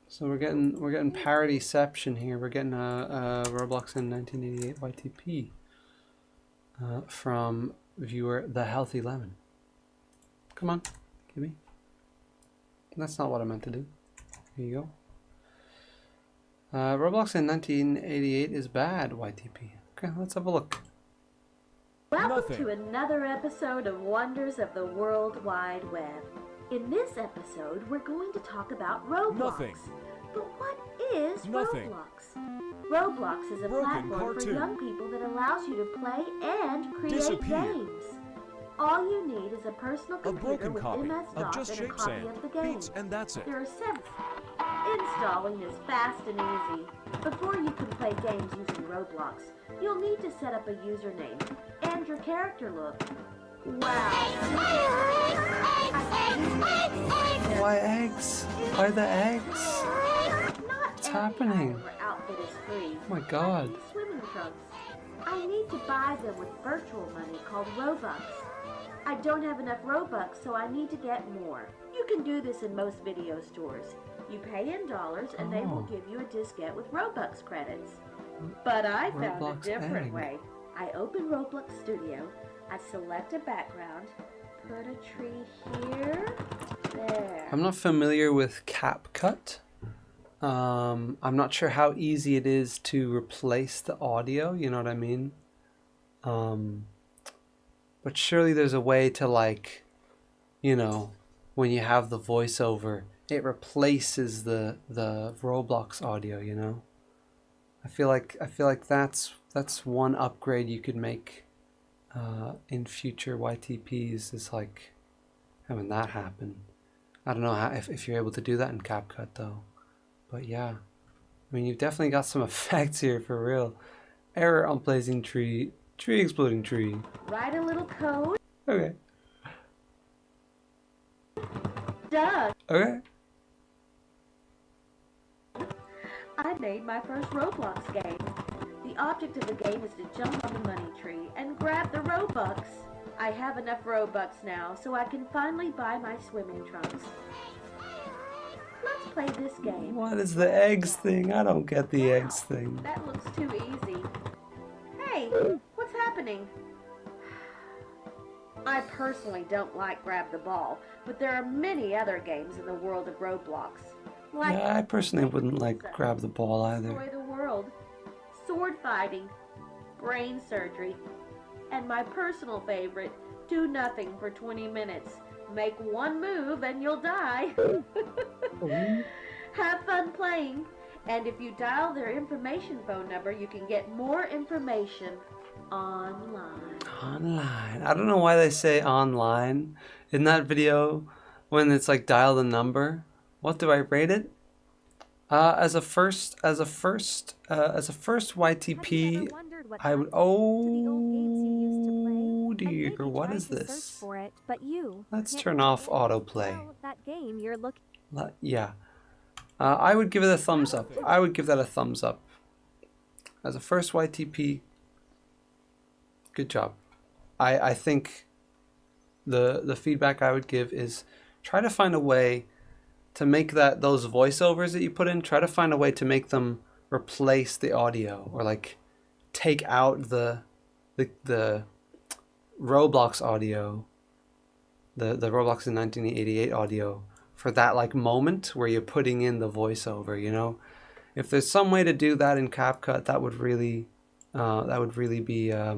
S1: So we're getting Parodyception here. We're getting a Roblox in 1988 YTP from viewer The Healthy Lemon. Come on, give me. That's not what I meant to do. Here you go. Roblox in 1988 is bad, YTP. Okay, let's have a look.
S2: Welcome to another episode of Wonders of the World Wide Web. In this episode, we're going to talk about Roblox.
S3: Nothing.
S2: But what is
S3: Nothing.
S2: Roblox? Roblox is a
S3: Broken
S2: platform for
S3: cartoon.
S2: young people that allows you to play and create
S3: Disappear.
S2: games. All you need is a personal
S3: A
S2: computer
S3: broken
S2: with
S3: copy
S2: MS-DOS
S3: of just
S2: and a
S3: Shake
S2: copy
S3: Sand,
S2: of the game.
S3: beats, and that's it.
S2: There are several. Installing is fast and easy. Before you can play games using Roblox, you'll need to set up a username and your character look. Wow.
S1: Why eggs? Why the eggs?
S2: What's
S1: happening?
S2: Outfit is free.
S1: Oh my god.
S2: Like these swimming trunks. I need to buy them with virtual money called Robux. I don't have enough Robux, so I need to get more. You can do this in most video stores. You pay in dollars and they will
S1: Oh.
S2: give you a discount with Robux credits. But I found
S1: Roblox
S2: a different
S1: egg.
S2: way. I open Roblox Studio, I select a background, put a tree here, there.
S1: I'm not familiar with CapCut. I'm not sure how easy it is to replace the audio, you know what I mean? But surely there's a way to, like, you know, when you have the voiceover, it replaces the Roblox audio, you know? I feel like that's one upgrade you could make in future YTPs, is like having that happen. I don't know how, if you're able to do that in CapCut though. But yeah, I mean, you've definitely got some effects here for real. Error on placing tree exploding tree.
S2: Write a little code.
S1: Okay.
S2: Done.
S1: Okay.
S2: I made my first Roblox game. The object of the game is to jump on the money tree and grab the Robux. I have enough Robux now, so I can finally buy my swimming trunks. Let's play this game.
S1: What is the eggs thing? I don't get the eggs thing.
S2: That looks too easy. Hey, what's happening? I personally don't like grab the ball, but there are many other games in the world of Roblox. Like
S1: Yeah, I personally wouldn't like grab the ball either.
S2: destroy the world, sword fighting, brain surgery, and my personal favorite, do nothing for 20 minutes. Make one move and you'll die. Have fun playing. And if you dial their information phone number, you can get more information Online.
S1: Online. I don't know why they say online in that video when it's like dial the number. What do I rate it? As a first YTP, I would. Oh dear, what is this? Let's turn off autoplay.
S3: That game you're looking.
S1: Yeah. I would give it a thumbs up. I would give that a thumbs up. As a first YTP, good job. I think the feedback I would give is try to find a way to make those voiceovers that you put in, try to find a way to make them replace the audio, or like take out the Roblox audio, the Roblox in 1988 audio for that like moment where you're putting in the voiceover, you know? If there's some way to do that in CapCut, that would really be a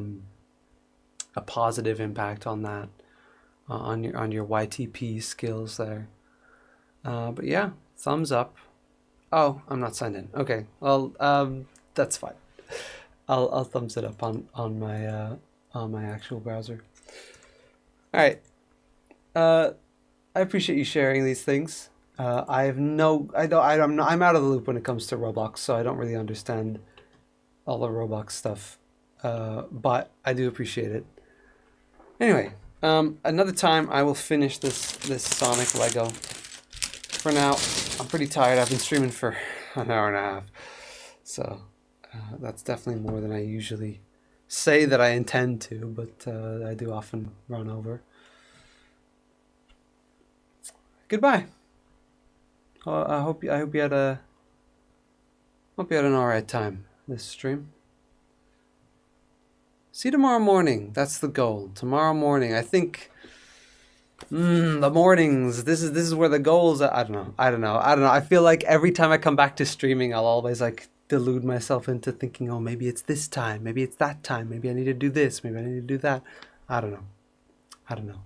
S1: positive impact on that, on your YTP skills there. But yeah, thumbs up. Oh, I'm not signed in. Okay, well, that's fine. I'll thumbs it up on my actual browser. All right. I appreciate you sharing these things. I'm out of the loop when it comes to Roblox, so I don't really understand all the Roblox stuff. But I do appreciate it. Anyway, another time I will finish this Sonic Lego. For now, I'm pretty tired. I've been streaming for an hour and a half, so that's definitely more than I usually say that I intend to, but I do often run over. Goodbye. I hope you had an alright time this stream. See you tomorrow morning. That's the goal. Tomorrow morning, I think. The mornings. This is where the goals are. I don't know. I feel like every time I come back to streaming, I'll always like delude myself into thinking, oh, maybe it's this time, maybe it's that time, maybe I need to do this, maybe I need to do that. I don't know.